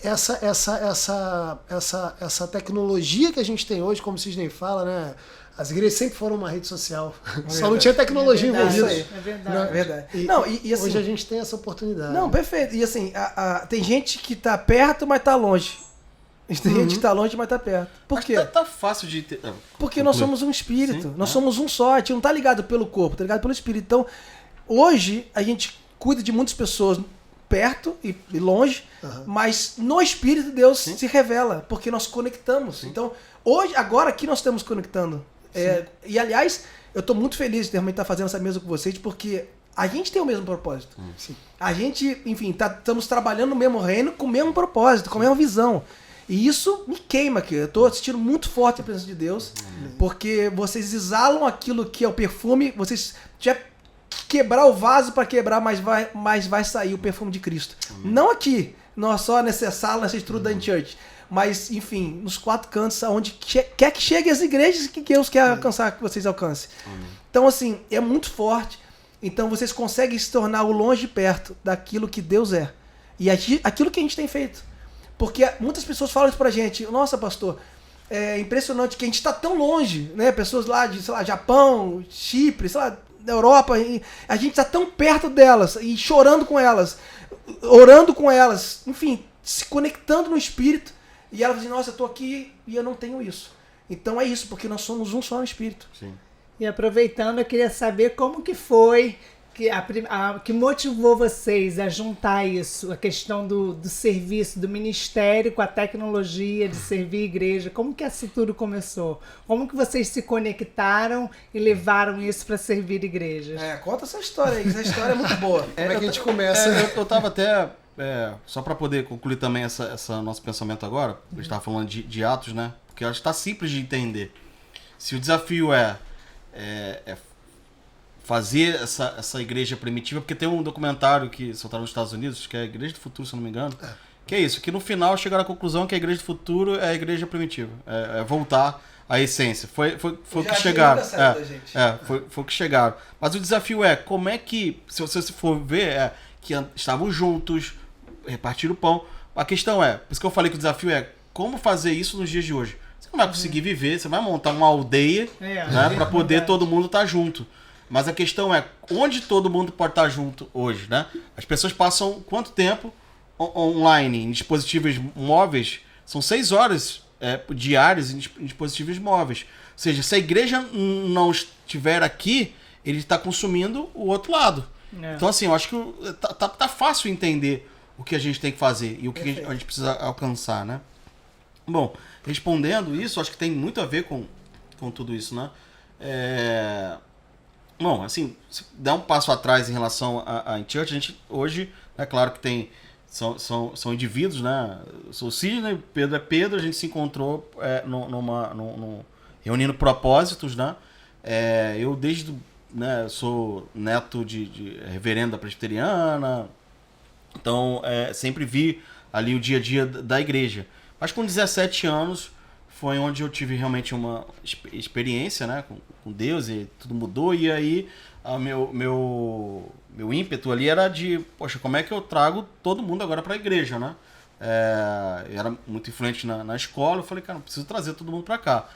essa tecnologia que a gente tem hoje, como o Sidney fala, né? As igrejas sempre foram uma rede social. Só não tinha tecnologia envolvida. É verdade. E assim, hoje a gente tem essa oportunidade. Não, perfeito. E assim, tem gente que tá perto, mas tá longe. Tem gente que tá longe, mas tá perto. Por quê? Tá fácil de... Porque nós somos um espírito. Nós somos um só. A gente não tá ligado pelo corpo, tá ligado pelo espírito. Então, hoje, a gente cuida de muitas pessoas perto e longe, mas no Espírito Deus se revela, porque nós conectamos. Então, agora aqui nós estamos conectando. E aliás, eu estou muito feliz de também estar fazendo essa mesa com vocês, porque a gente tem o mesmo propósito. A gente, enfim, estamos trabalhando no mesmo reino com o mesmo propósito, com a mesma visão. E isso me queima aqui. Eu tô sentindo muito forte a presença de Deus, porque vocês exalam aquilo que é o perfume, vocês já quebrar o vaso para quebrar, mas vai sair o perfume de Cristo. Não aqui, não só nessa sala, nessa estrutura da church, mas, enfim, nos 4 cantos, aonde quer que chegue as igrejas que Deus quer alcançar, que vocês alcancem. Então, assim, é muito forte. Então, vocês conseguem se tornar o longe e perto daquilo que Deus é. E aquilo que a gente tem feito. Porque muitas pessoas falam isso pra gente. Nossa, pastor, é impressionante que a gente está tão longe, né? Pessoas lá de, sei lá, Japão, Chipre, sei lá, da Europa, e a gente está tão perto delas, e chorando com elas, orando com elas, enfim, se conectando no Espírito. E elas dizem, nossa, eu tô aqui e eu não tenho isso. Então é isso, porque nós somos um só no Espírito. Sim. E aproveitando, eu queria saber como que foi, que motivou vocês a juntar isso, a questão do serviço, do ministério com a tecnologia, de servir a igreja. Como que isso tudo começou? Como que vocês se conectaram e levaram isso para servir igrejas? Conta essa história aí, essa história é muito boa. Como é que a gente começa? Eu tava até... só para poder concluir também essa nosso pensamento agora, a gente estava falando de Atos, né? Porque eu acho que está simples de entender. Se o desafio é fazer essa igreja primitiva, porque tem um documentário que soltaram nos Estados Unidos, que é a Igreja do Futuro, se eu não me engano, que é isso, que no final chegaram à conclusão que a Igreja do Futuro é a igreja primitiva, é voltar à essência. Foi o que chegaram. Foi o que chegaram. Mas o desafio como é que, se você for ver, que estavam juntos, repartiram o pão. A questão por isso que eu falei que o desafio como fazer isso nos dias de hoje. Você não vai conseguir viver, você vai montar uma aldeia para poder todo mundo estar junto. Mas a questão onde todo mundo pode estar junto hoje, né? As pessoas passam quanto tempo online, em dispositivos móveis? São 6 horas diárias em dispositivos móveis. Ou seja, se a igreja não estiver aqui, ele está consumindo o outro lado. Então, assim, eu acho que tá fácil entender o que a gente tem que fazer e o que a gente precisa alcançar, né? Bom, respondendo isso, acho que tem muito a ver com tudo isso, né? Bom, assim, se der um passo atrás em relação à church, a gente hoje, é claro que são indivíduos, né? Eu sou o Sidney, Pedro é Pedro, a gente se encontrou reunindo propósitos, né? Eu sou neto de reverenda presbiteriana, então sempre vi ali o dia a dia da igreja. Mas com 17 anos foi onde eu tive realmente uma experiência, né, com Deus, e tudo mudou. E aí meu ímpeto ali era de, poxa, como é que eu trago todo mundo agora para a igreja, né? Eu era muito influente na escola, eu falei, cara, não preciso trazer todo mundo para cá.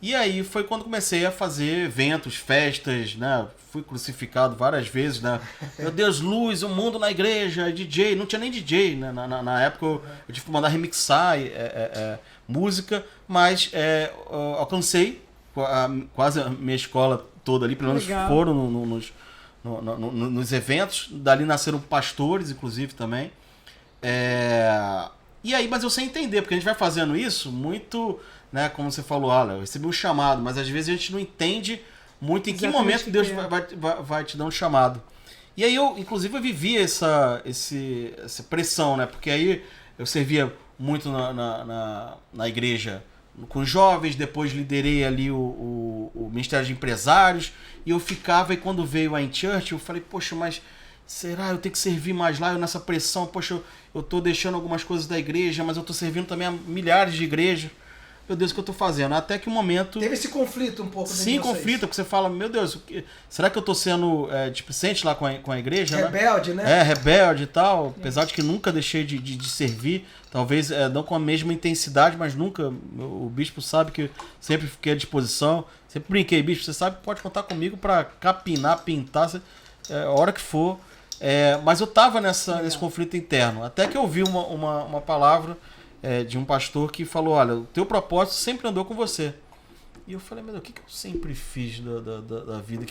E aí foi quando comecei a fazer eventos, festas, né? Fui crucificado várias vezes, né? Meu Deus, luz, o mundo na igreja, DJ, não tinha nem DJ, né? Na época eu tive que mandar remixar música, mas alcancei quase a minha escola toda ali, pelo menos foram nos eventos, dali nasceram pastores, inclusive, também. E aí, mas eu sei entender, porque a gente vai fazendo isso muito... Né, como você falou, eu recebi um chamado, mas às vezes a gente não entende muito em que momento Deus vai te dar um chamado. E aí eu, inclusive, eu vivi essa pressão, né? Porque aí eu servia muito na igreja com jovens, depois liderei ali o Ministério de Empresários, e eu ficava, e quando veio a InChurch, eu falei, poxa, mas será eu tenho que servir mais lá? Eu nessa pressão, poxa, eu tô deixando algumas coisas da igreja, mas eu tô servindo também a milhares de igrejas. Meu Deus, o que eu tô fazendo? Até que o momento... Teve esse conflito um pouco. Sim, conflito, porque você fala, meu Deus, será que eu tô sendo displicente lá com a igreja? Rebelde, né? Rebelde e tal. Apesar de que nunca deixei de servir. Talvez não com a mesma intensidade, mas nunca. O bispo sabe que eu sempre fiquei à disposição. Sempre brinquei, bispo, você sabe que pode contar comigo pra capinar, pintar, a hora que for. Mas eu tava nesse conflito interno. Até que eu ouvi uma palavra... de um pastor que falou, olha, o teu propósito sempre andou com você. E eu falei, meu Deus, o que eu sempre fiz da vida?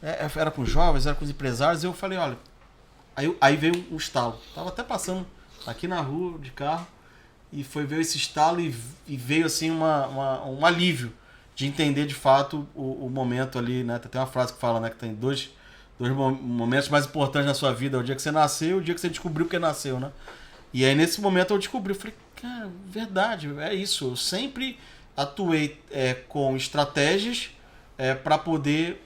Era com os jovens, era com os empresários. E eu falei, olha, aí veio um estalo. Tava até passando aqui na rua de carro e veio esse estalo e veio assim um alívio de entender de fato o momento ali, né? Tem uma frase que fala, né, que tem dois momentos mais importantes na sua vida, o dia que você nasceu e o dia que você descobriu que nasceu, né? E aí nesse momento eu descobri, eu falei, cara, verdade, é isso. Eu sempre atuei com estratégias para poder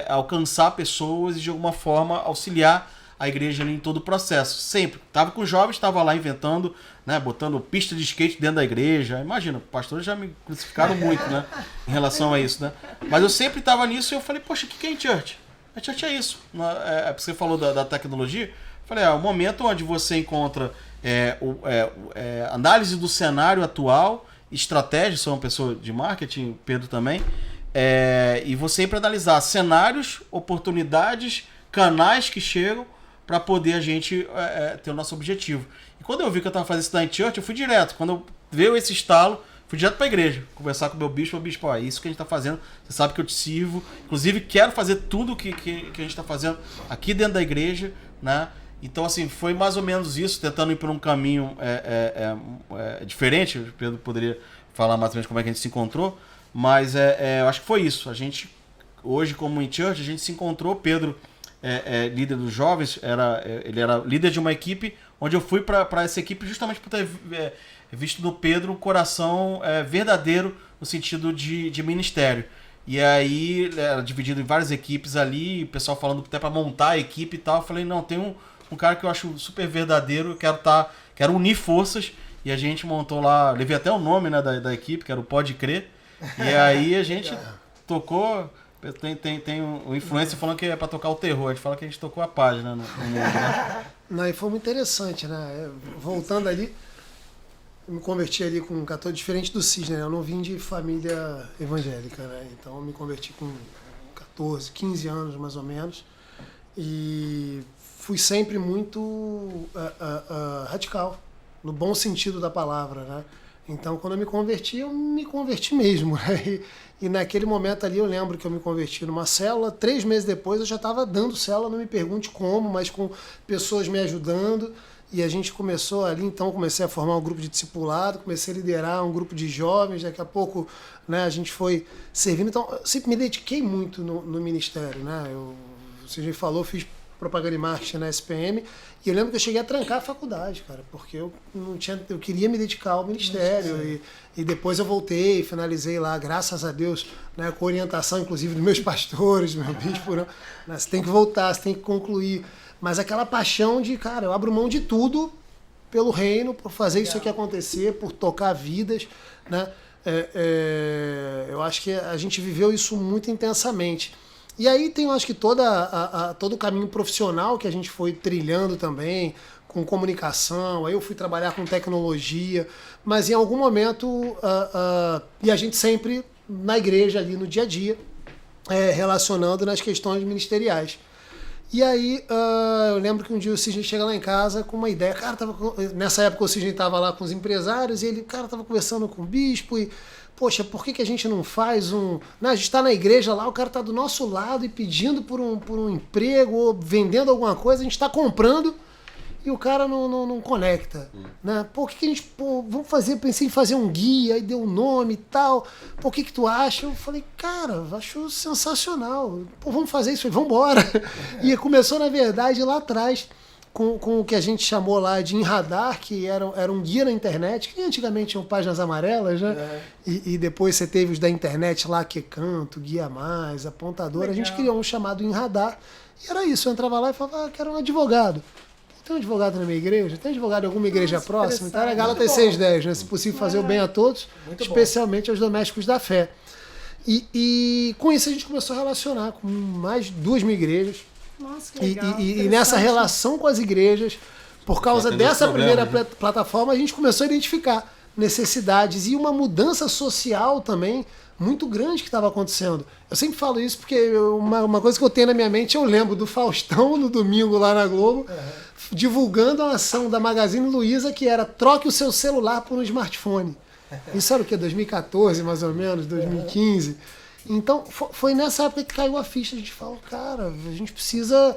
alcançar pessoas e de alguma forma auxiliar a igreja ali em todo o processo. Sempre. Tava com jovens, estava lá inventando, né, botando pista de skate dentro da igreja. Imagina, pastores já me crucificaram muito, né, em relação a isso, né? Mas eu sempre estava nisso e eu falei, poxa, o que é in-church? A church é isso. Você falou da tecnologia. Eu falei, é o momento onde você encontra análise do cenário atual, estratégia, sou uma pessoa de marketing, Pedro também, e você sempre analisar cenários, oportunidades, canais que chegam para poder a gente ter o nosso objetivo. E quando eu vi que eu estava fazendo isso na in-church, eu fui direto. Quando veio esse estalo, fui direto para a igreja, conversar com o meu bispo. O bispo, é isso que a gente está fazendo, você sabe que eu te sirvo. Inclusive, quero fazer tudo que a gente está fazendo aqui dentro da igreja, né? Então, assim, foi mais ou menos isso, tentando ir por um caminho diferente. O Pedro poderia falar mais ou menos como é que a gente se encontrou, mas eu acho que foi isso. A gente, hoje, como in-church, a gente se encontrou. Pedro líder dos jovens, ele era líder de uma equipe, onde eu fui para essa equipe justamente por ter visto no Pedro um coração verdadeiro no sentido de ministério. E aí, era dividido em várias equipes ali, o pessoal falando até para montar a equipe e tal. Eu falei, não, tem um cara que eu acho super verdadeiro, quero unir forças. E a gente montou lá, levei até o nome, né, da equipe, que era o Pode Crer. E aí a gente tocou. Tem um influencer falando que é pra tocar o terror. A gente fala que a gente tocou a página no mundo, né? Não, e foi muito interessante, né? Voltando ali, eu me converti ali com 14, diferente do Cisne, né? Eu não vim de família evangélica, né? Então eu me converti com 14, 15 anos mais ou menos. E fui sempre muito radical, no bom sentido da palavra, né? Então, quando eu me converti mesmo, né? E naquele momento ali eu lembro que eu me converti numa célula, 3 meses depois eu já estava dando célula, não me pergunte como, mas com pessoas me ajudando. E a gente começou ali, então comecei a formar um grupo de discipulado, comecei a liderar um grupo de jovens, daqui a pouco, né, a gente foi servindo. Então, eu sempre me dediquei muito no ministério, né? Você já falou, fiz propaganda e marketing na SPM, e eu lembro que eu cheguei a trancar a faculdade, cara, porque eu queria me dedicar ao ministério, e depois eu voltei, finalizei lá, graças a Deus, né, com orientação, inclusive, dos meus pastores, do meu bispo, né, você tem que voltar, você tem que concluir, mas aquela paixão de, cara, eu abro mão de tudo pelo reino, por fazer isso aqui acontecer, por tocar vidas, né, eu acho que a gente viveu isso muito intensamente. E aí tem, eu acho que todo o caminho profissional que a gente foi trilhando também, com comunicação, aí eu fui trabalhar com tecnologia, mas em algum momento, e a gente sempre na igreja ali no dia a dia, relacionando nas questões ministeriais. E aí eu lembro que um dia o Cisne chega lá em casa com uma ideia, cara, nessa época o Cisne estava lá com os empresários, e ele, cara, estava conversando com o bispo e, poxa, por que a gente não faz né, a gente está na igreja lá, o cara está do nosso lado e pedindo por um emprego ou vendendo alguma coisa, a gente está comprando e o cara não conecta. Né? Pô, o que a gente... vamos fazer, pensei em fazer um guia, aí deu um nome e tal. Pô, o que tu acha? Eu falei, cara, acho sensacional. Pô, vamos fazer isso, vamos embora. E começou, na verdade, lá atrás, com o que a gente chamou lá de Inradar, que era um guia na internet, que antigamente tinham páginas amarelas, né? E depois você teve os da internet lá, Que Canto, Guia Mais, Apontador. Legal. A gente criou um chamado Inradar. E era isso, eu entrava lá e falava, quero um advogado. Tem um advogado na minha igreja? Tem advogado em alguma igreja próxima? Então era Gálatas 6:10, né? Se possível, fazer o bem a todos, muito especialmente bom. Aos domésticos da fé. E com isso a gente começou a relacionar com mais de 2.000 igrejas. Nossa, que legal. E nessa relação com as igrejas, por causa dessa primeira plataforma, a gente começou a identificar necessidades e uma mudança social também muito grande que estava acontecendo. Eu sempre falo isso porque uma coisa que eu tenho na minha mente, eu lembro do Faustão no domingo lá na Globo, divulgando a ação da Magazine Luiza, que era troque o seu celular por um smartphone. Isso era o quê? 2014, mais ou menos, 2015. Então, foi nessa época que caiu a ficha. A gente falou, cara, a gente precisa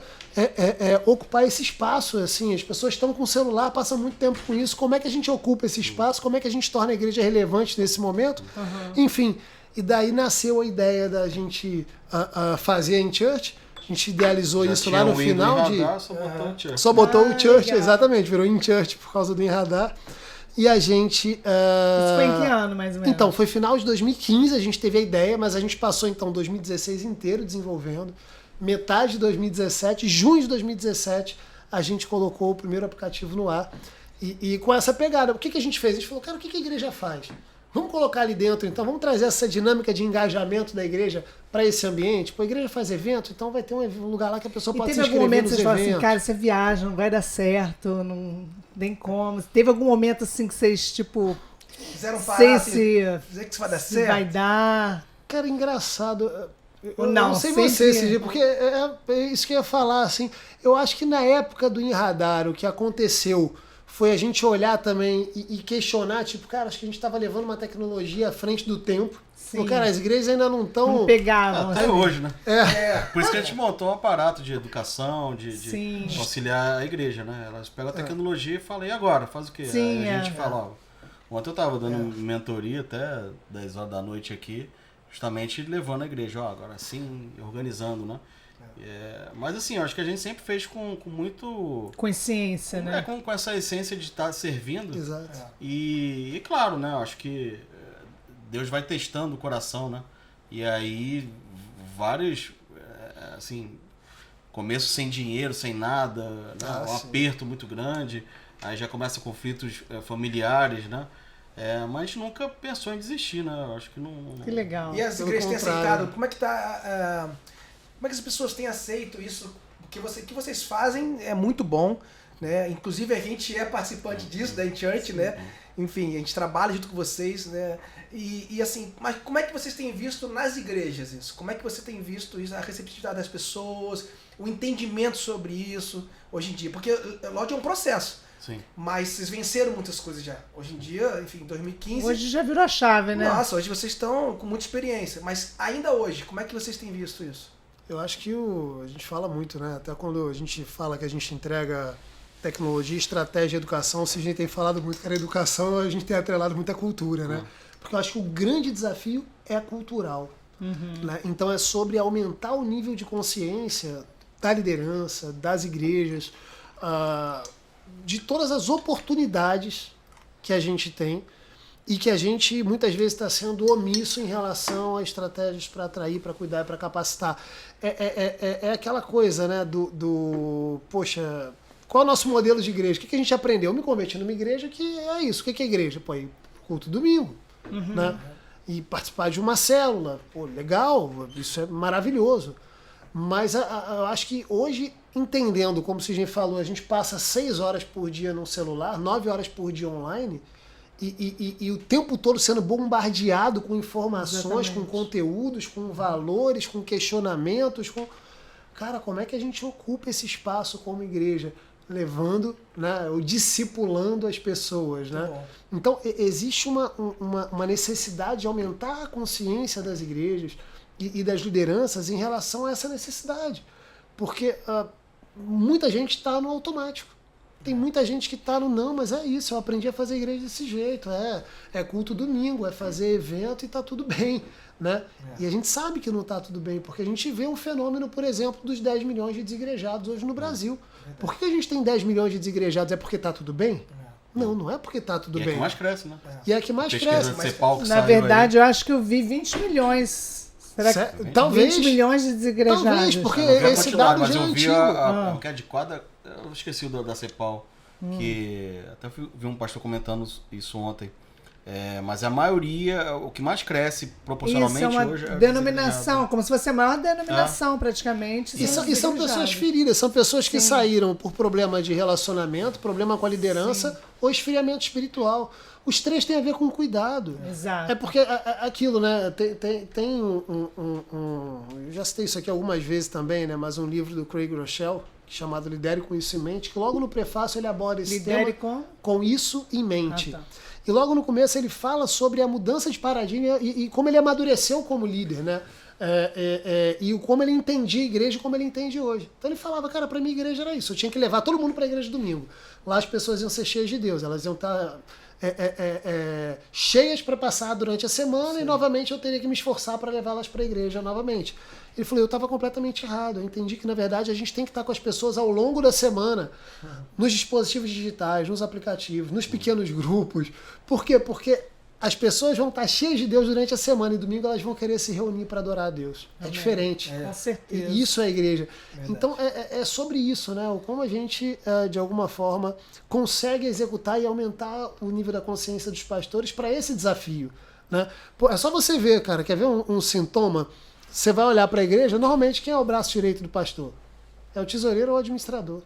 ocupar esse espaço. Assim, as pessoas estão com o celular, passam muito tempo com isso. Como é que a gente ocupa esse espaço? Como é que a gente torna a igreja relevante nesse momento? Enfim, e daí nasceu a ideia da gente fazer a in-church. A gente idealizou isso lá no final de... Só botou o church. Só botou o church, exatamente, virou in-church por causa do In-Radar. E a gente... Isso foi em que ano, mais ou menos? Então, foi final de 2015, a gente teve a ideia, mas a gente passou, então, 2016 inteiro desenvolvendo. Metade de 2017, junho de 2017, a gente colocou o primeiro aplicativo no ar. E com essa pegada, o que a gente fez? A gente falou, cara, o que a igreja faz? Vamos colocar ali dentro, então, vamos trazer essa dinâmica de engajamento da igreja para esse ambiente. Pô, a igreja faz evento, então vai ter um lugar lá que a pessoa pode se inscrever nos eventos. Teve algum momento que vocês falaram assim, cara, você viaja, não vai dar certo, não tem como. Teve algum momento assim que vocês, tipo... Fizeram parar, dizer que isso vai dar se certo? vai dar... Cara, engraçado... Eu não, não sei sempre... você, CG, porque é isso que eu ia falar, assim. Eu acho que na época do Enradar, o que aconteceu foi a gente olhar também e questionar, tipo, cara, acho que a gente estava levando uma tecnologia à frente do tempo. Sim. Cara, as igrejas ainda não estão... Não pegavam. Até hoje, né? É. Por isso que a gente montou um aparato de educação, de auxiliar a igreja, né? Elas pegam a tecnologia e falam, e agora? Faz o quê? Sim, aí a gente fala, ó, ontem eu tava dando mentoria até 10 horas da noite aqui, justamente levando a igreja, ó, agora assim, organizando, né? Mas assim, eu acho que a gente sempre fez com muito... Consciência, né? Com essa essência de estar servindo. Exato. E claro, né? Eu acho que Deus vai testando o coração, né? E aí, vários, assim, começo sem dinheiro, sem nada, né? Um aperto muito grande, aí já começa conflitos familiares, né? Mas a gente nunca pensou em desistir, né? Eu acho que não... Que legal. E as igrejas têm aceitado? Como é que tá... Como é que as pessoas têm aceito isso? Porque o que vocês fazem é muito bom, né? Inclusive a gente é participante disso, da InChurch, né? Enfim, a gente trabalha junto com vocês, né? E assim, mas como é que vocês têm visto nas igrejas isso? Como é que você tem visto isso, a receptividade das pessoas, o entendimento sobre isso hoje em dia? Porque, lógico, é um processo. Sim. Mas vocês venceram muitas coisas já. Hoje em dia, enfim, em 2015... Hoje já virou a chave, né? Nossa, hoje vocês estão com muita experiência. Mas ainda hoje, como é que vocês têm visto isso? Eu acho que a gente fala muito, né? Até quando a gente fala que a gente entrega tecnologia, estratégia e educação, se a gente tem falado muito que era educação, a gente tem atrelado muita cultura, né? Porque eu acho que o grande desafio é cultural. Né? Então é sobre aumentar o nível de consciência da liderança, das igrejas, de todas as oportunidades que a gente tem e que a gente muitas vezes está sendo omisso em relação a estratégias para atrair, para cuidar e para capacitar. É aquela coisa, né, poxa, qual é o nosso modelo de igreja? O que a gente aprendeu? Eu me converti numa igreja que é isso. O que é igreja? Pô, culto domingo, né? E participar de uma célula. Pô, legal, isso é maravilhoso. Mas eu acho que hoje, entendendo, como a gente falou, a gente passa 6 horas por dia no celular, 9 horas por dia online, e o tempo todo sendo bombardeado com informações, com conteúdos, com valores, com questionamentos. Cara, como é que a gente ocupa esse espaço como igreja? Levando, né, ou discipulando as pessoas, né? Então, existe uma necessidade de aumentar a consciência das igrejas e das lideranças em relação a essa necessidade. Porque muita gente está no automático. Tem muita gente que está no não, mas é isso, eu aprendi a fazer igreja desse jeito. É culto domingo, é fazer evento e está tudo bem. Né? E a gente sabe que não está tudo bem, porque a gente vê um fenômeno, por exemplo, dos 10 milhões de desigrejados hoje no Brasil. Por que a gente tem 10 milhões de desigrejados? É porque está tudo bem? Não é porque está tudo bem. E é que mais cresce, né? E é que mais cresce. Na verdade, eu acho que eu vi 20 milhões. Será que talvez 20 milhões de desigrejados? Talvez, porque esse dado já é antigo. Mas eu vi a de quadra, eu esqueci da CEPAL, que até vi um pastor comentando isso ontem. Mas a maioria, o que mais cresce proporcionalmente isso é uma hoje é denominação, como se fosse a maior denominação praticamente. E são pessoas feridas, são pessoas que saíram por problema de relacionamento, problema com a liderança ou esfriamento espiritual. Os 3 têm a ver com cuidado. Exato. É porque aquilo, né? Tem eu já citei isso aqui algumas vezes também, né? Mas um livro do Craig Rochelle, chamado Lidere com Isso em Mente, que logo no prefácio ele aborda esse tema com isso em mente. E logo no começo ele fala sobre a mudança de paradigma e como ele amadureceu como líder, né? e como ele entendia a igreja e como ele entende hoje. Então ele falava, cara, pra mim a igreja era isso. Eu tinha que levar todo mundo pra igreja domingo. Lá as pessoas iam ser cheias de Deus. Elas iam estar cheias para passar durante a semana. Sim. E novamente eu teria que me esforçar para levá-las para a igreja novamente. Ele falou, eu estava completamente errado. Eu entendi que, na verdade, a gente tem que estar com as pessoas ao longo da semana, nos dispositivos digitais, nos aplicativos, nos pequenos grupos. Por quê? Porque as pessoas vão estar cheias de Deus durante a semana e domingo elas vão querer se reunir para adorar a Deus. É diferente. Com certeza. E isso é a igreja. Verdade. Então é sobre isso, né? Como a gente, de alguma forma, consegue executar e aumentar o nível da consciência dos pastores para esse desafio. Né? Pô, é só você ver, cara, quer ver um sintoma? Você vai olhar para a igreja, normalmente quem é o braço direito do pastor? É o tesoureiro ou o administrador.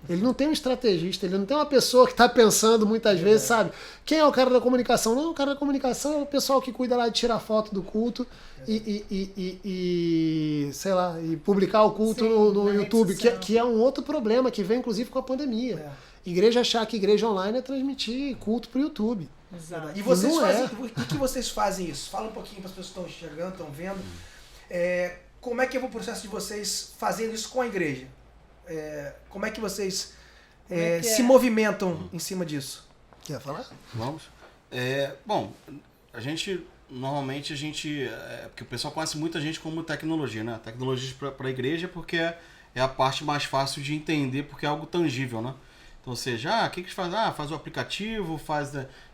Ele não tem um estrategista, ele não tem uma pessoa que está pensando muitas vezes, sabe? Quem é o cara da comunicação? Não, o cara da comunicação é o pessoal que cuida lá de tirar foto do culto e sei lá, e publicar o culto no YouTube, que é um outro problema que vem inclusive com a pandemia. Igreja achar que igreja online é transmitir culto para o YouTube. Exato. E vocês por que vocês fazem isso? Fala um pouquinho para as pessoas que estão enxergando, estão vendo. Como é que é o processo de vocês fazendo isso com a igreja? Como é que vocês se movimentam em cima disso? Quer falar? Vamos. Bom, normalmente a gente, porque o pessoal conhece muita gente como tecnologia, né? Tecnologia para a igreja porque é a parte mais fácil de entender porque é algo tangível, né? Então, ou seja, o que faz? Faz o aplicativo,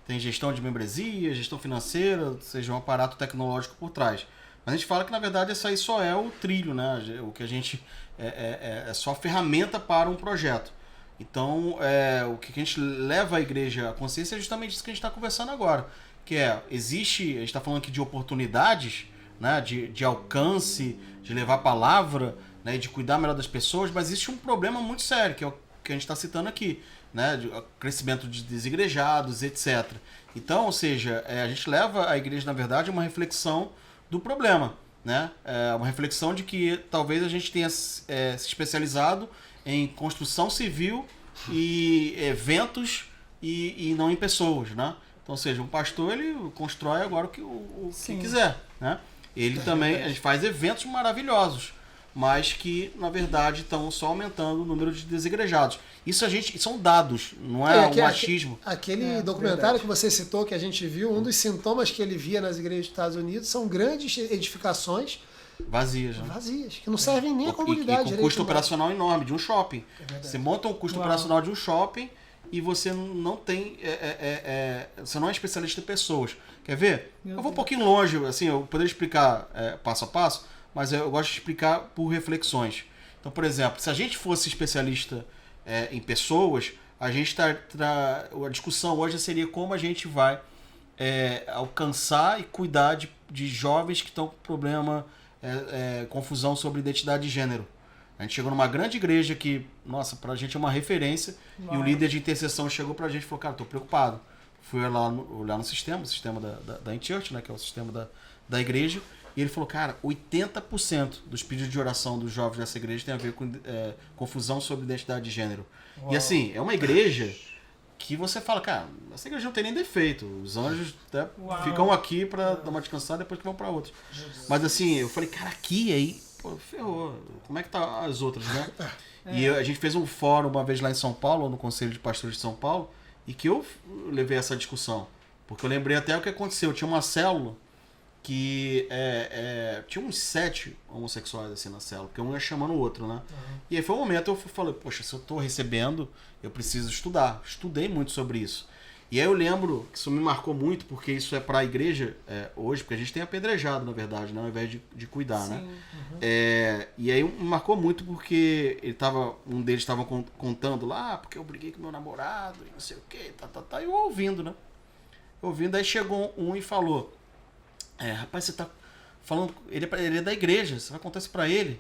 tem gestão de membresia, gestão financeira, ou seja, um aparato tecnológico por trás. Mas a gente fala que, na verdade, isso aí só é o trilho, né? O que a gente... É só ferramenta para um projeto. Então, o que a gente leva a igreja à consciência é justamente isso que a gente está conversando agora. Que a gente está falando aqui de oportunidades, né? De alcance, de levar a palavra, né? De cuidar melhor das pessoas, mas existe um problema muito sério, que é o que a gente está citando aqui, né? De crescimento de desigrejados, etc. Então, ou seja, a gente leva a igreja, na verdade, a uma reflexão do problema, né? Uma reflexão de que talvez a gente tenha se especializado em construção civil e eventos e não em pessoas, né? Então, ou seja, um pastor ele constrói agora o que quiser, né? Ele também a gente faz eventos maravilhosos, mas que na verdade estão só aumentando o número de desigrejados. Isso são dados, não é um achismo. Aquele documentário que você citou, que a gente viu, um dos sintomas que ele via nas igrejas dos Estados Unidos são grandes edificações vazias, né? Vazias, que não servem nem a comunidade. E com custo operacional enorme de um shopping. Você monta um custo operacional de um shopping e você não tem... você não é especialista em pessoas. Quer ver? Eu vou um pouquinho longe, assim, eu poderia explicar passo a passo, mas eu gosto de explicar por reflexões. Então, por exemplo, se a gente fosse especialista em pessoas, a discussão hoje seria como a gente vai alcançar e cuidar de jovens que estão com problema, confusão sobre identidade de gênero. A gente chegou numa grande igreja que, nossa, pra gente é uma referência, e o líder de intercessão chegou pra gente e falou, cara, tô preocupado. Fui olhar no sistema, o sistema da InChurch, né, que é o sistema da igreja, e ele falou, cara, 80% dos pedidos de oração dos jovens dessa igreja tem a ver com confusão sobre identidade de gênero. Uau. E assim, é uma igreja que você fala, cara, essa igreja não tem nem defeito. Os anjos até ficam aqui para dar uma descansada depois que vão para outros. Mas assim, eu falei, cara, aqui aí, pô, ferrou. Como é que tá as outras, né? E a gente fez um fórum uma vez lá em São Paulo, no Conselho de Pastores de São Paulo, e que eu levei essa discussão. Porque eu lembrei até o que aconteceu. Tinha uma célula que tinha uns 7 homossexuais assim na célula, porque um ia chamando o outro, né? E aí foi um momento eu falei, poxa, se eu tô recebendo, eu preciso estudar. Estudei muito sobre isso. E aí eu lembro que isso me marcou muito, porque isso é para a igreja hoje, porque a gente tem apedrejado, na verdade, né? Ao invés de cuidar, né? E aí me marcou muito porque um deles estava contando lá, porque eu briguei com meu namorado, e não sei o que, e eu ouvindo, né? Ouvindo, aí chegou um e falou, rapaz, você tá falando, ele é da igreja, você vai contar isso pra ele?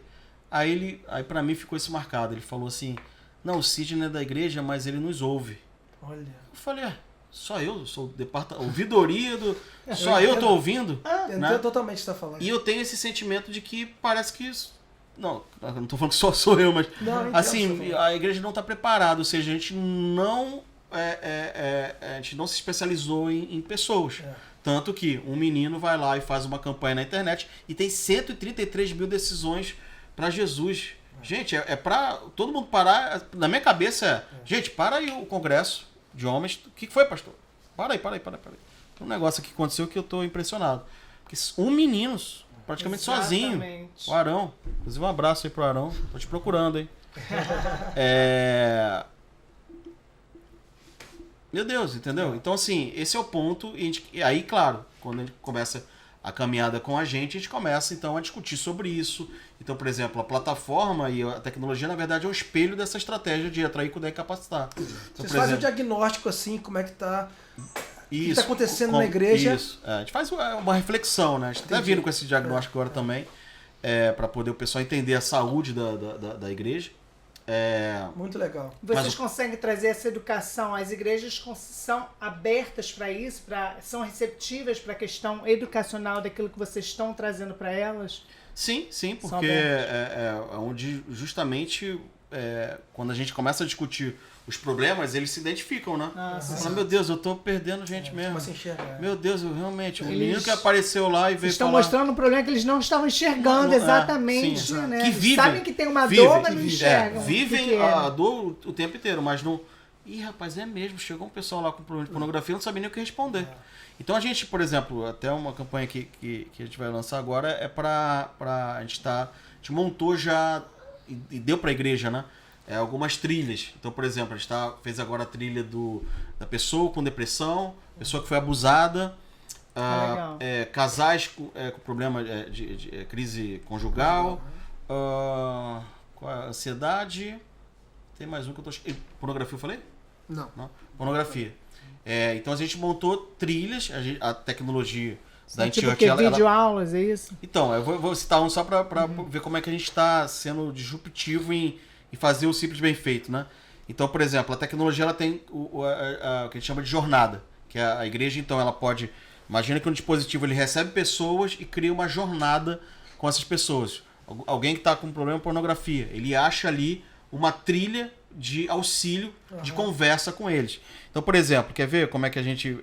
Aí pra mim ficou isso marcado, ele falou assim, não, o Sidney é da igreja, mas ele nos ouve. Olha. Eu falei, só eu sou ouvidoria só eu tô ouvindo? Eu né? entendo totalmente o que você tá falando. E eu tenho esse sentimento de que parece que não tô falando que só sou eu, mas assim, a igreja não tá preparada, ou seja, a gente não a gente não se especializou em pessoas. Tanto que um menino vai lá e faz uma campanha na internet e tem 133 mil decisões para Jesus. Gente, é para todo mundo parar. Na minha cabeça gente, para aí o congresso de homens. O que foi, pastor? Para aí. Tem um negócio aqui que aconteceu que eu tô impressionado. Porque um menino, praticamente sozinho. O Arão. Inclusive um abraço aí pro Arão. Tô te procurando, hein? Meu Deus, entendeu? Então, assim, esse é o ponto. E aí, claro, quando a gente começa a caminhada com a gente começa, então, a discutir sobre isso. Então, por exemplo, a plataforma e a tecnologia, na verdade, é um espelho dessa estratégia de atrair, cuidar e capacitar. Então, vocês fazem um diagnóstico, assim, como é que tá... O que está acontecendo na igreja? Isso. A gente faz uma reflexão, né? A gente está vindo com esse diagnóstico agora também, para poder o pessoal entender a saúde da igreja. Muito legal. Vocês conseguem trazer essa educação? As igrejas são abertas para isso? São receptivas para a questão educacional daquilo que vocês estão trazendo para elas? Sim, porque é onde justamente quando a gente começa a discutir os problemas, eles se identificam, né? Fala, meu Deus, eu tô perdendo gente mesmo. Meu Deus, eu realmente... O menino que apareceu lá e veio estão falar... mostrando um problema que eles não estavam enxergando exatamente, né? Que vivem, sabem que tem uma dor, mas não enxergam. Vivem a dor o tempo inteiro, mas não... Ih, rapaz, é mesmo. Chegou um pessoal lá com problema de pornografia, não sabia nem o que responder. Então a gente, por exemplo, até uma campanha que a gente vai lançar agora é a gente montou já e deu pra igreja, né? Algumas trilhas. Então, por exemplo, a gente fez agora a trilha da pessoa com depressão, pessoa que foi abusada, casais com problema de crise conjugal, ansiedade. Tem mais um que eu tô... Pornografia eu falei? Não. Pornografia. Então a gente montou trilhas, a tecnologia da tipo Inchurch, videoaulas, é isso? Então, eu vou citar um só para ver como é que a gente está sendo disruptivo em fazer o simples bem feito, né? Então, por exemplo, a tecnologia ela tem o que a gente chama de jornada, que é a igreja, então, ela pode... Imagina que um dispositivo ele recebe pessoas e cria uma jornada com essas pessoas. Alguém que está com problema de pornografia, ele acha ali uma trilha de auxílio, de conversa com eles. Então, por exemplo, quer ver como é que a gente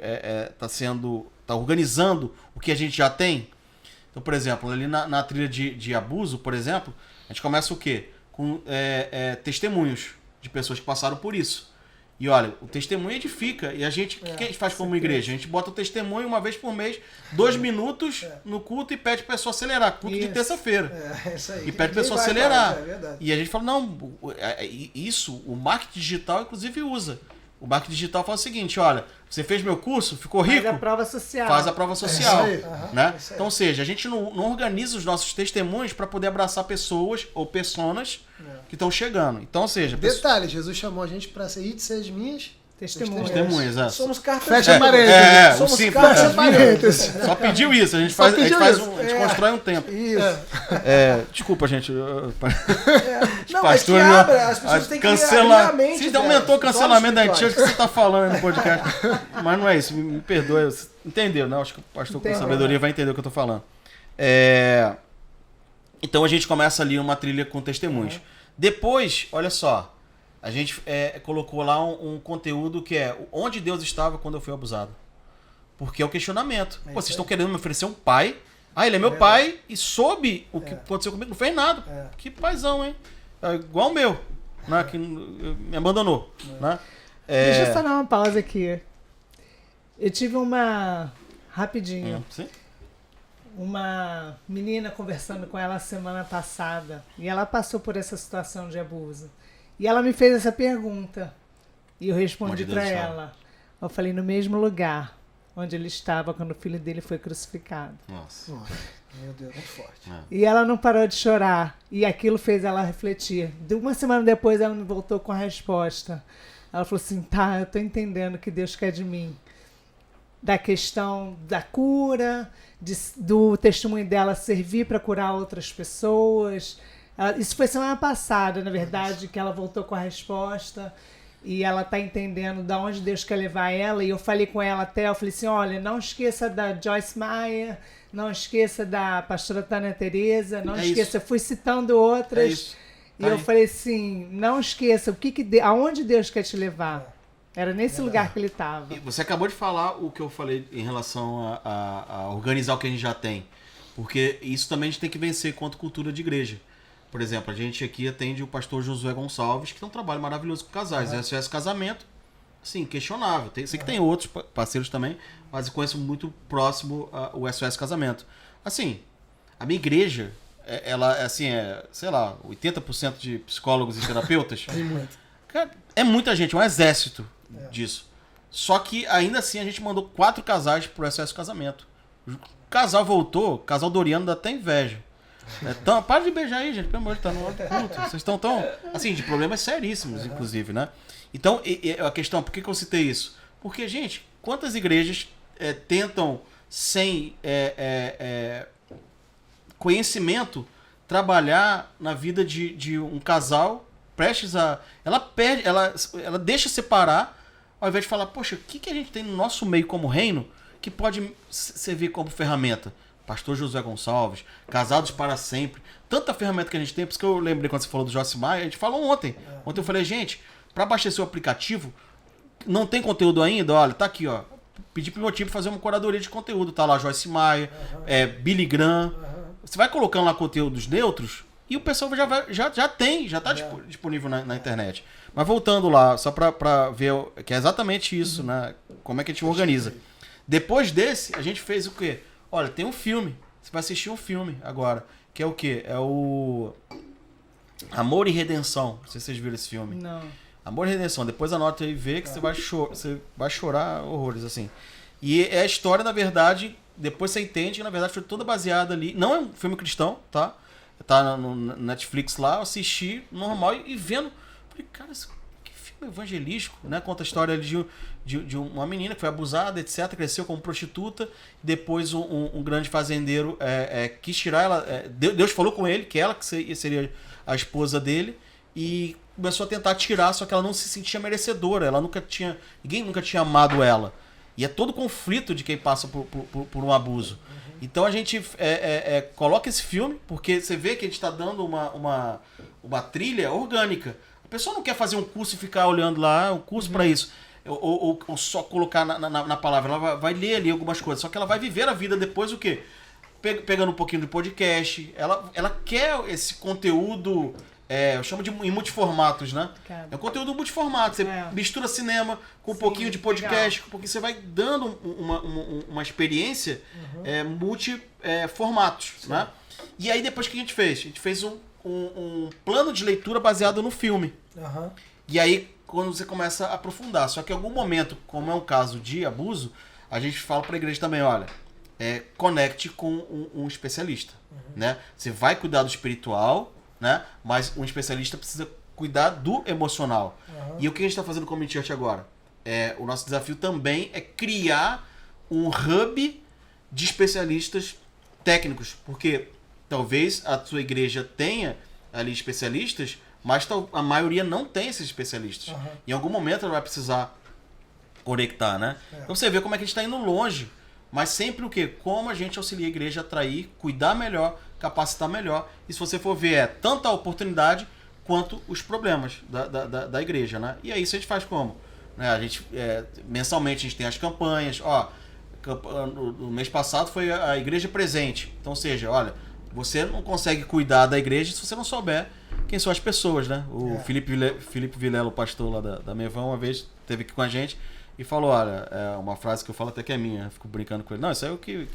está organizando o que a gente já tem? Então, por exemplo, ali na trilha de abuso, por exemplo, a gente começa o quê? Com testemunhos de pessoas que passaram por isso. E olha, o testemunho edifica. E o que a gente faz como igreja? A gente bota o testemunho uma vez por mês, 2 minutos no culto e pede para a pessoa acelerar. Culto de terça-feira. Isso aí. E pede para a pessoa acelerar. Verdade. E a gente fala, não, isso o marketing digital inclusive usa. O marketing digital fala o seguinte, olha, você fez meu curso, ficou rico? Faz a prova social. Faz a prova social. Né? Isso aí. Então, ou seja, a gente não organiza os nossos testemunhos para poder abraçar pessoas ou personas que estão chegando. Então, ou seja... Detalhe, Jesus chamou a gente para ir de ser as minhas Testemunhas. Somos cartas Fecha parênteses. Somos Fecha parênteses. Só pediu isso. A gente constrói um tempo. Isso. Desculpa, gente. Não, mas que abra, as pessoas têm que abrir a mente. Você aumentou o cancelamento da Inchurch, o que você está falando no podcast. Mas não é isso, me perdoe. Entendeu, né? Acho que o pastor com sabedoria vai entender o que eu estou falando. Então a gente começa ali uma trilha com testemunhos. Depois, olha só, a gente colocou lá um conteúdo que é onde Deus estava quando eu fui abusado. Porque é o questionamento. Pô, vocês estão querendo me oferecer um pai? Ele é meu pai e soube o que aconteceu comigo, não fez nada. Que paizão, hein? Igual o meu, né? Que me abandonou. Né? Deixa eu só dar uma pausa aqui. Eu tive rapidinho. Sim? Uma menina conversando com ela semana passada e ela passou por essa situação de abuso. E ela me fez essa pergunta e eu respondi para ela. Eu falei, no mesmo lugar onde ele estava quando o filho dele foi crucificado. Nossa. Meu Deus, muito forte. E ela não parou de chorar e aquilo fez ela refletir. Uma semana depois ela me voltou com a resposta. Ela falou assim, eu tô entendendo o que Deus quer de mim. Da questão da cura, do testemunho dela servir para curar outras pessoas. Isso foi semana passada, na verdade, que ela voltou com a resposta e ela está entendendo de onde Deus quer levar ela. E eu falei com ela eu falei assim, olha, não esqueça da Joyce Meyer, não esqueça da pastora Tânia Teresa, não esqueça, eu fui citando outras. E eu falei assim, não esqueça, aonde Deus quer te levar. Era nesse lugar que ele estava. E você acabou de falar o que eu falei em relação a organizar o que a gente já tem. Porque isso também a gente tem que vencer quanto cultura de igreja. Por exemplo, a gente aqui atende o pastor Josué Gonçalves, que tem um trabalho maravilhoso com casais. SOS Casamento, sim, questionável. Sei que tem outros parceiros também, mas eu conheço muito próximo o SOS Casamento. Assim, a minha igreja, ela assim, sei lá, 80% de psicólogos e terapeutas. Tem muito. Cara, é muita gente, um exército disso. Só que ainda assim a gente mandou 4 casais pro SOS Casamento. O casal voltou, o casal Doriano dá até inveja. Para de beijar aí, gente, pelo amor de Deus, tá no outro culto. Vocês estão tão, assim, de problemas seríssimos, inclusive, né? Então, a questão, por que eu citei isso? Porque, gente, quantas igrejas tentam, sem conhecimento, trabalhar na vida de um casal prestes a... Ela deixa separar, ao invés de falar, poxa, o que a gente tem no nosso meio como reino que pode servir como ferramenta? Pastor Josué Gonçalves, Casados para Sempre, tanta ferramenta que a gente tem, por isso que eu lembrei quando você falou do Josimar, a gente falou ontem. Ontem eu falei, gente, para abastecer o aplicativo, não tem conteúdo ainda? Olha, tá aqui, ó. Pedi pro meu time fazer uma curadoria de conteúdo, tá lá Joyce Maia, Billy Graham. Você vai colocando lá conteúdos neutros e o pessoal já tá disponível na internet. Mas voltando lá, só pra ver que é exatamente isso, né? Como é que a gente organiza. Depois desse, a gente fez o quê? Olha, tem um filme. Você vai assistir um filme agora. Que é o quê? É o Amor e Redenção. Não sei se vocês viram esse filme. Não. Amor e Redenção. Depois anota aí e vê que você vai chorar horrores, assim. E é a história, na verdade, depois você entende que, na verdade, foi toda baseada ali. Não é um filme cristão, tá? Tá no Netflix lá, eu assisti normal e vendo. Falei, cara, que filme evangelístico, né? Conta a história ali de uma menina que foi abusada, etc. Cresceu como prostituta. Depois um grande fazendeiro quis tirar ela. Deus falou com ele que ela que seria a esposa dele. E começou a tentar tirar, só que ela não se sentia merecedora. Ninguém nunca tinha amado ela. E é todo conflito de quem passa por um abuso. Então a gente coloca esse filme, porque você vê que a gente está dando uma trilha orgânica. A pessoa não quer fazer um curso e ficar olhando lá, um curso para isso. Ou só colocar na palavra. Ela vai ler ali algumas coisas. Só que ela vai viver a vida depois o quê? Pegando um pouquinho de podcast. Ela quer esse conteúdo... eu chamo de em multiformatos, né? Cara. É um conteúdo multiformato. Você mistura cinema com um pouquinho de podcast, porque você vai dando uma experiência multiformatos, né? E aí depois o que a gente fez? A gente fez um plano de leitura baseado no filme. Uhum. E aí quando você começa a aprofundar. Só que em algum momento, como é um caso de abuso, a gente fala para a igreja também, olha, conecte com um especialista, né? Você vai cuidar do espiritual, né? Mas um especialista precisa cuidar do emocional. E o que a gente está fazendo como Church agora? O nosso desafio também é criar um hub de especialistas técnicos, porque talvez a sua igreja tenha ali especialistas, mas a maioria não tem esses especialistas. Em algum momento ela vai precisar conectar, né? Então você vê como é que a gente está indo longe, mas sempre o quê? Como a gente auxilia a igreja a atrair, cuidar melhor, capacitar melhor. E se você for ver, tanto a oportunidade quanto os problemas da igreja, né? E aí isso a gente faz como? Né? A gente, mensalmente a gente tem as campanhas. No mês passado foi a Igreja Presente. Então, ou seja, olha, você não consegue cuidar da igreja se você não souber quem são as pessoas, né? O Felipe Vilela, o pastor lá da Mevão, uma vez esteve aqui com a gente e falou, olha, uma frase que eu falo até que é minha, eu fico brincando com ele. Não, isso aí é o que...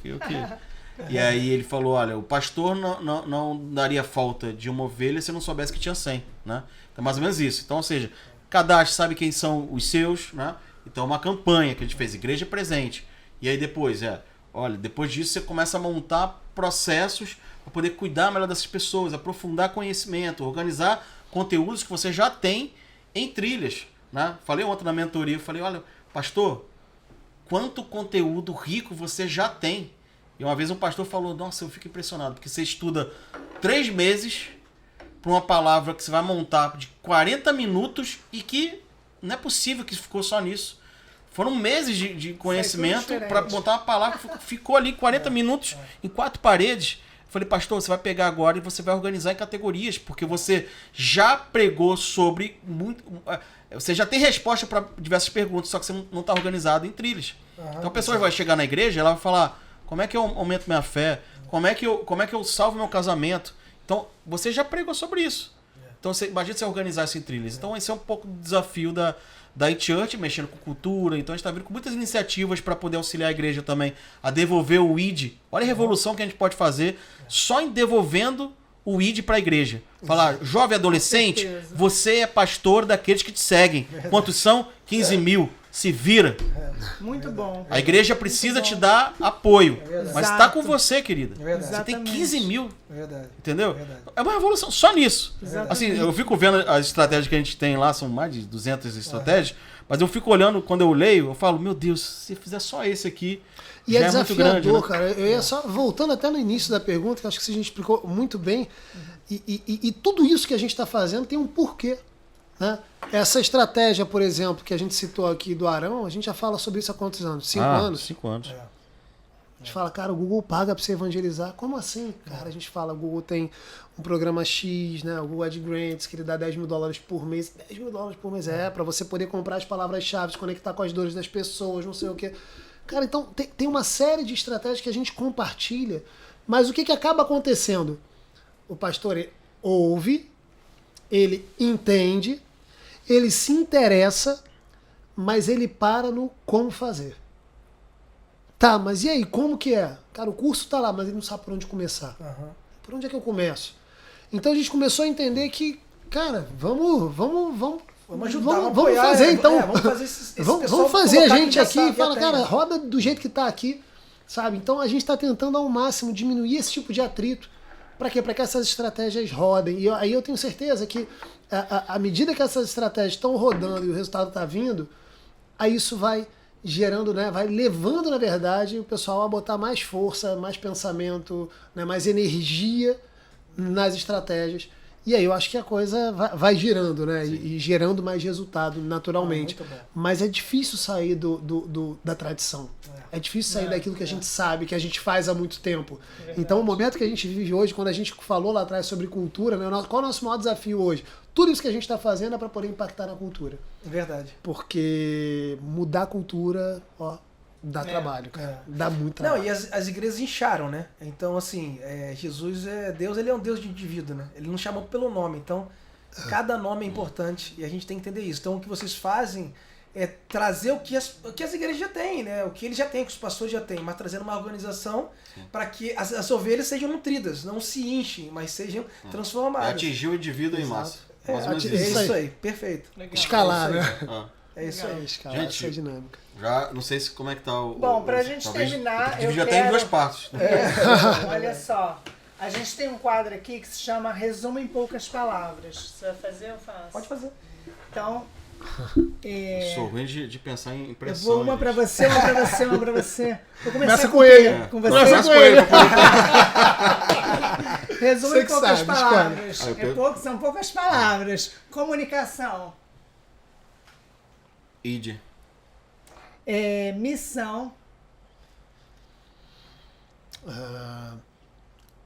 E aí ele falou, olha, o pastor não daria falta de uma ovelha se não soubesse que tinha 100, né? Então mais ou menos isso. Então, ou seja, cadastro, sabe quem são os seus, né? Então uma campanha que a gente fez, Igreja Presente. E aí depois, olha, depois disso você começa a montar processos para poder cuidar melhor dessas pessoas, aprofundar conhecimento, organizar conteúdos que você já tem em trilhas, né? Falei ontem na mentoria, eu falei, olha, pastor, quanto conteúdo rico você já tem. E uma vez um pastor falou, nossa, eu fico impressionado, porque você estuda 3 meses para uma palavra que você vai montar de 40 minutos e que não é possível que ficou só nisso. Foram meses de conhecimento para montar uma palavra que ficou ali 40 minutos em 4 paredes. Eu falei, pastor, você vai pegar agora e você vai organizar em categorias, porque você já pregou sobre muito... Você já tem resposta para diversas perguntas, só que você não está organizado em trilhas. Então a pessoa vai chegar na igreja, ela vai falar, como é que eu aumento minha fé? Como é que eu salvo meu casamento? Então, você já pregou sobre isso. Então, imagina você organizar isso em trilhas. Então, esse é um pouco do desafio da iChurch, mexendo com cultura. Então, a gente está vindo com muitas iniciativas para poder auxiliar a igreja também a devolver o ID. Olha a revolução que a gente pode fazer só em devolvendo o ID para a igreja. Falar, jovem adolescente, você é pastor daqueles que te seguem. Quantos são? 15 mil. Se vira. Muito bom. A igreja precisa te dar apoio. Mas está com você, querida. Você tem 15 mil. Entendeu? É uma revolução só nisso. Assim, eu fico vendo as estratégias que a gente tem lá, são mais de 200 estratégias, mas eu fico olhando, quando eu leio, eu falo, meu Deus, se fizer só esse aqui, e já é desafiador, muito grande, né? cara. Eu ia só, voltando até no início da pergunta, que acho que a gente explicou muito bem, e tudo isso que a gente está fazendo tem um porquê. Né? Essa estratégia, por exemplo, que a gente citou aqui do Arão, a gente já fala sobre isso há quantos anos? 5 anos? 5 anos. A gente fala, cara, o Google paga para você evangelizar. Como assim? Cara, a gente fala, o Google tem um programa X, né? O Google AdGrants, que ele dá $10 mil por mês. $10 mil por mês para você poder comprar as palavras-chave, conectar com as dores das pessoas, não sei o quê. Cara, então tem uma série de estratégias que a gente compartilha, mas o que acaba acontecendo? O pastor ouve, ele entende, ele se interessa, mas ele para no como fazer. Tá, mas e aí, como que é? Cara, o curso tá lá, mas ele não sabe por onde começar. Por onde é que eu começo? Então a gente começou a entender que, cara, vamos ajudar, vamos fazer, então. Vamos fazer esse vamos fazer a gente aqui e fala, cara, roda do jeito que tá aqui, sabe? Então a gente tá tentando ao máximo diminuir esse tipo de atrito. Para quê? Para que essas estratégias rodem. E aí eu tenho certeza que à medida que essas estratégias estão rodando e o resultado está vindo, aí isso vai gerando, né, vai levando, na verdade, o pessoal a botar mais força, mais pensamento, né, mais energia nas estratégias. E aí eu acho que a coisa vai girando, né? E gerando mais resultado naturalmente. Mas é difícil sair da tradição. É difícil sair daquilo que a gente sabe, que a gente faz há muito tempo. Então o momento que a gente vive hoje, quando a gente falou lá atrás sobre cultura, né? Qual é o nosso maior desafio hoje? Tudo isso que a gente está fazendo é para poder impactar na cultura. Verdade. Porque mudar a cultura, ó, dá trabalho, cara. Dá muito trabalho. Não, e as igrejas incharam, né? Então, assim, Jesus é Deus, ele é um Deus de indivíduo, né? Ele não chamou pelo nome. Então, cada nome é importante e a gente tem que entender isso. Então, o que vocês fazem é trazer o que as igrejas já têm, né? O que eles já têm, que os pastores já têm, mas trazendo uma organização para que as ovelhas sejam nutridas, não se enchem, mas sejam transformadas. Atingir o indivíduo em massa. Isso aí, perfeito. Legal. Escalar, né? É isso aí. Escalar, gente, essa é a dinâmica. Já não sei como é que tá o... Bom, pra gente terminar, eu já quero... tem em 2 partes. Olha só, a gente tem um quadro aqui que se chama Resumo em Poucas Palavras. Você vai fazer ou eu faço? Pode fazer. Então... Sou ruim de pensar em impressão. Eu vou uma pra você, uma pra você, uma pra você. Vou começa com ele. Com você. Começa com ele. Resumo em poucas palavras. São poucas palavras. Comunicação. ID. Missão.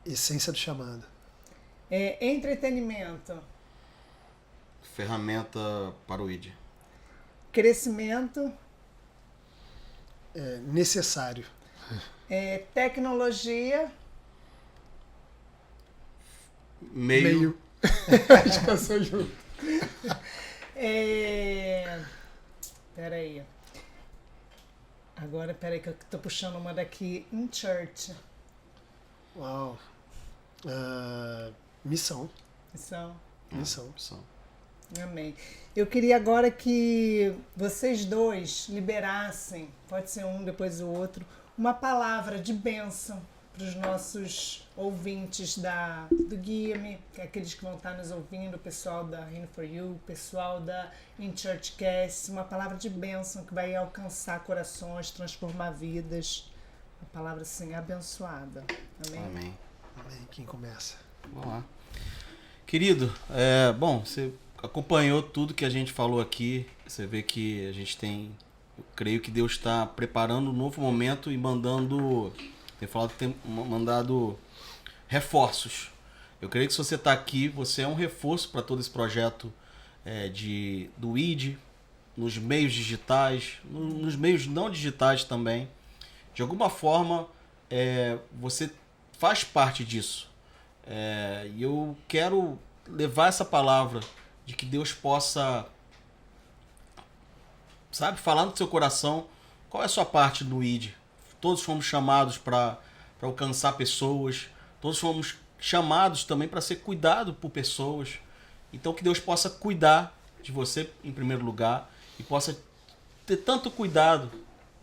Essência do chamado. Entretenimento. Ferramenta para o ID. Crescimento. Necessário. Tecnologia. Meio. A gente pensou junto. Peraí. Agora, peraí que eu tô puxando uma daqui. In church. Uau. Missão. Missão. Amém. Eu queria agora que vocês dois liberassem, pode ser um, depois o outro, uma palavra de bênção para os nossos ouvintes do Guia-me, que é aqueles que vão estar nos ouvindo, o pessoal da Reino for You, o pessoal da In Church Cast, uma palavra de bênção que vai alcançar corações, transformar vidas, uma palavra assim abençoada. Amém? Amém. Quem começa? Vamos lá. Querido, bom, você acompanhou tudo que a gente falou aqui, você vê que a gente tem, eu creio que Deus está preparando um novo momento e mandando, tem falado que tem mandado reforços. Eu creio que se você está aqui, você é um reforço para todo esse projeto do ID, nos meios digitais, nos meios não digitais também. De alguma forma, você faz parte disso. E eu quero levar essa palavra de que Deus possa, sabe, falar no seu coração qual é a sua parte no ID. Todos fomos chamados para alcançar pessoas, todos fomos chamados também para ser cuidado por pessoas. Então que Deus possa cuidar de você em primeiro lugar e possa ter tanto cuidado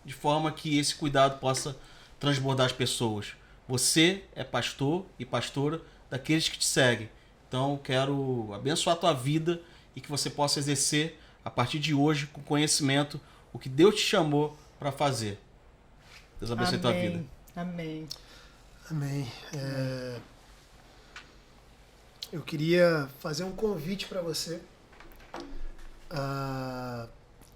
de forma que esse cuidado possa transbordar as pessoas. Você é pastor e pastora daqueles que te seguem. Então quero abençoar a tua vida e que você possa exercer a partir de hoje com conhecimento o que Deus te chamou para fazer. Deus abençoe a tua vida. Amém. Amém. Eu queria fazer um convite para você a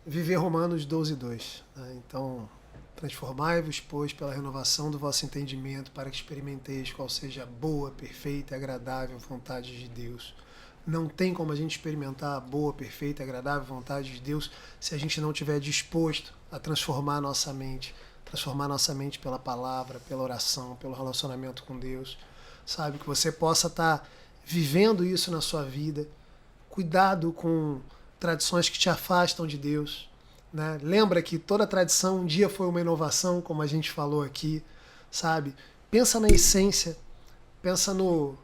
viver Romanos 12:2. Né? Então, transformai-vos, pois, pela renovação do vosso entendimento, para que experimenteis qual seja a boa, perfeita e agradável vontade de Deus. Não tem como a gente experimentar a boa, perfeita e agradável vontade de Deus se a gente não estiver disposto a transformar nossa mente pela palavra, pela oração, pelo relacionamento com Deus. Sabe, que você possa estar vivendo isso na sua vida. Cuidado com tradições que te afastam de Deus. Né? Lembra que toda tradição um dia foi uma inovação, como a gente falou aqui, sabe? Pensa na essência, pensa no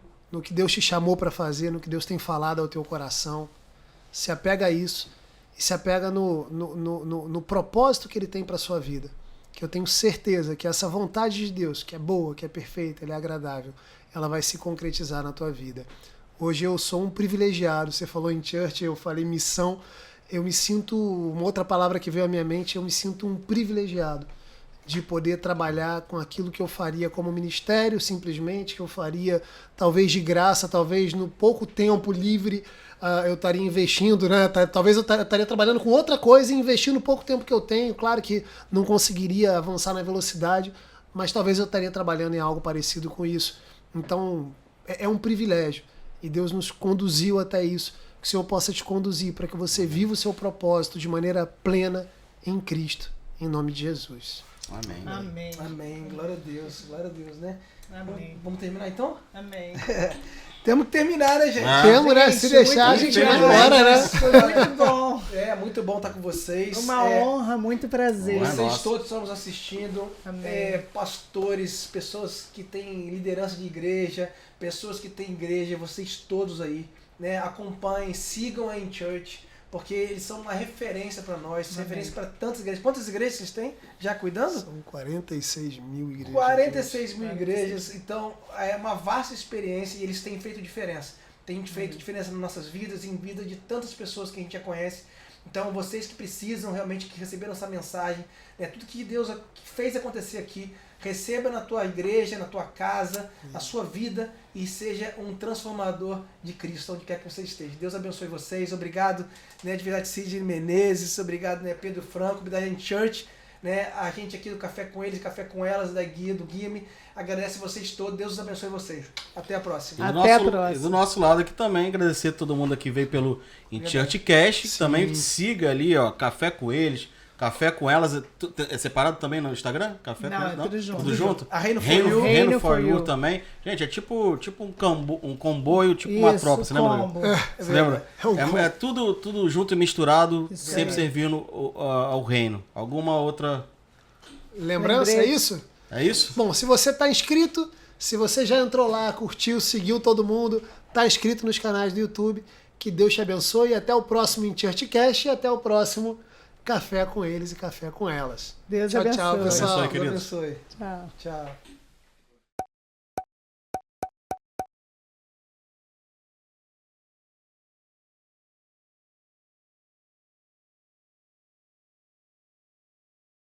que Deus te chamou para fazer, no que Deus tem falado ao teu coração. Se apega a isso e se apega no propósito que Ele tem para a sua vida. Que eu tenho certeza que essa vontade de Deus, que é boa, que é perfeita, ela é agradável, ela vai se concretizar na tua vida. Hoje eu sou um privilegiado. Você falou em church, eu falei missão. Eu me sinto, uma outra palavra que veio à minha mente, eu me sinto um privilegiado de poder trabalhar com aquilo que eu faria como ministério, simplesmente, que eu faria talvez de graça, talvez no pouco tempo livre eu estaria investindo, né? Talvez eu estaria trabalhando com outra coisa e investindo o pouco tempo que eu tenho. Claro que não conseguiria avançar na velocidade, mas talvez eu estaria trabalhando em algo parecido com isso. Então, é um privilégio. E Deus nos conduziu até isso. Que o Senhor possa te conduzir para que você viva o seu propósito de maneira plena em Cristo. Em nome de Jesus. Amém. Amém. Amém. Glória a Deus, né? Amém. Vamos terminar então? Amém. Temos que terminar, né, gente? Temos, né? Se deixar, a gente vai embora, né? Foi muito bom. É muito bom estar com vocês. Uma honra, muito prazer. Honra. Vocês Nossa. todos estão nos assistindo, pastores, pessoas que têm liderança de igreja, pessoas que têm igreja, vocês todos aí, né? Acompanhem, sigam a InChurch, porque eles são uma referência para nós, referência para tantas igrejas. Quantas igrejas vocês têm já cuidando? São 46 mil igrejas. 46 mil igrejas, então é uma vasta experiência e eles têm feito diferença. Tem feito diferença nas nossas vidas e em vida de tantas pessoas que a gente já conhece. Então vocês que precisam realmente, que receberam essa mensagem, né, tudo que Deus fez acontecer aqui, receba na tua igreja, na tua casa, na sua vida e seja um transformador de Cristo, onde quer que você esteja. Deus abençoe vocês. Obrigado, né, de verdade, Sidney Menezes. Obrigado, né, Pedro Franco, da InChurch, né, a gente aqui do Café com Eles, Café com Elas, da Guia, do Guia-me. Agradece vocês todos. Deus abençoe vocês. Até a próxima. Até a próxima. E do nosso lado aqui também, agradecer a todo mundo que veio pelo InChurch Cast. Também siga ali, ó, Café com Eles, Café com Elas. É separado também no Instagram? Café Não, com Eles? é tudo junto. Tudo junto? A Reino for Reino, You. Reino for You. You também. Gente, é tipo um comboio, tipo uma Isso, tropa. Você lembra? combo. Você lembra? É tudo junto e misturado, Isso sempre aí. servindo ao reino. Alguma outra... Lembrança, é Lembrete. isso? É isso? Bom, se você está inscrito, se você já entrou lá, curtiu, seguiu todo mundo, está inscrito nos canais do YouTube, que Deus te abençoe. E até o próximo InChurch Cast e até o próximo Café com Eles e Café com Elas. Deus Tchau, tchau, abençoe. pessoal. Abençoe, Deus queridos. abençoe. Tchau. Tchau.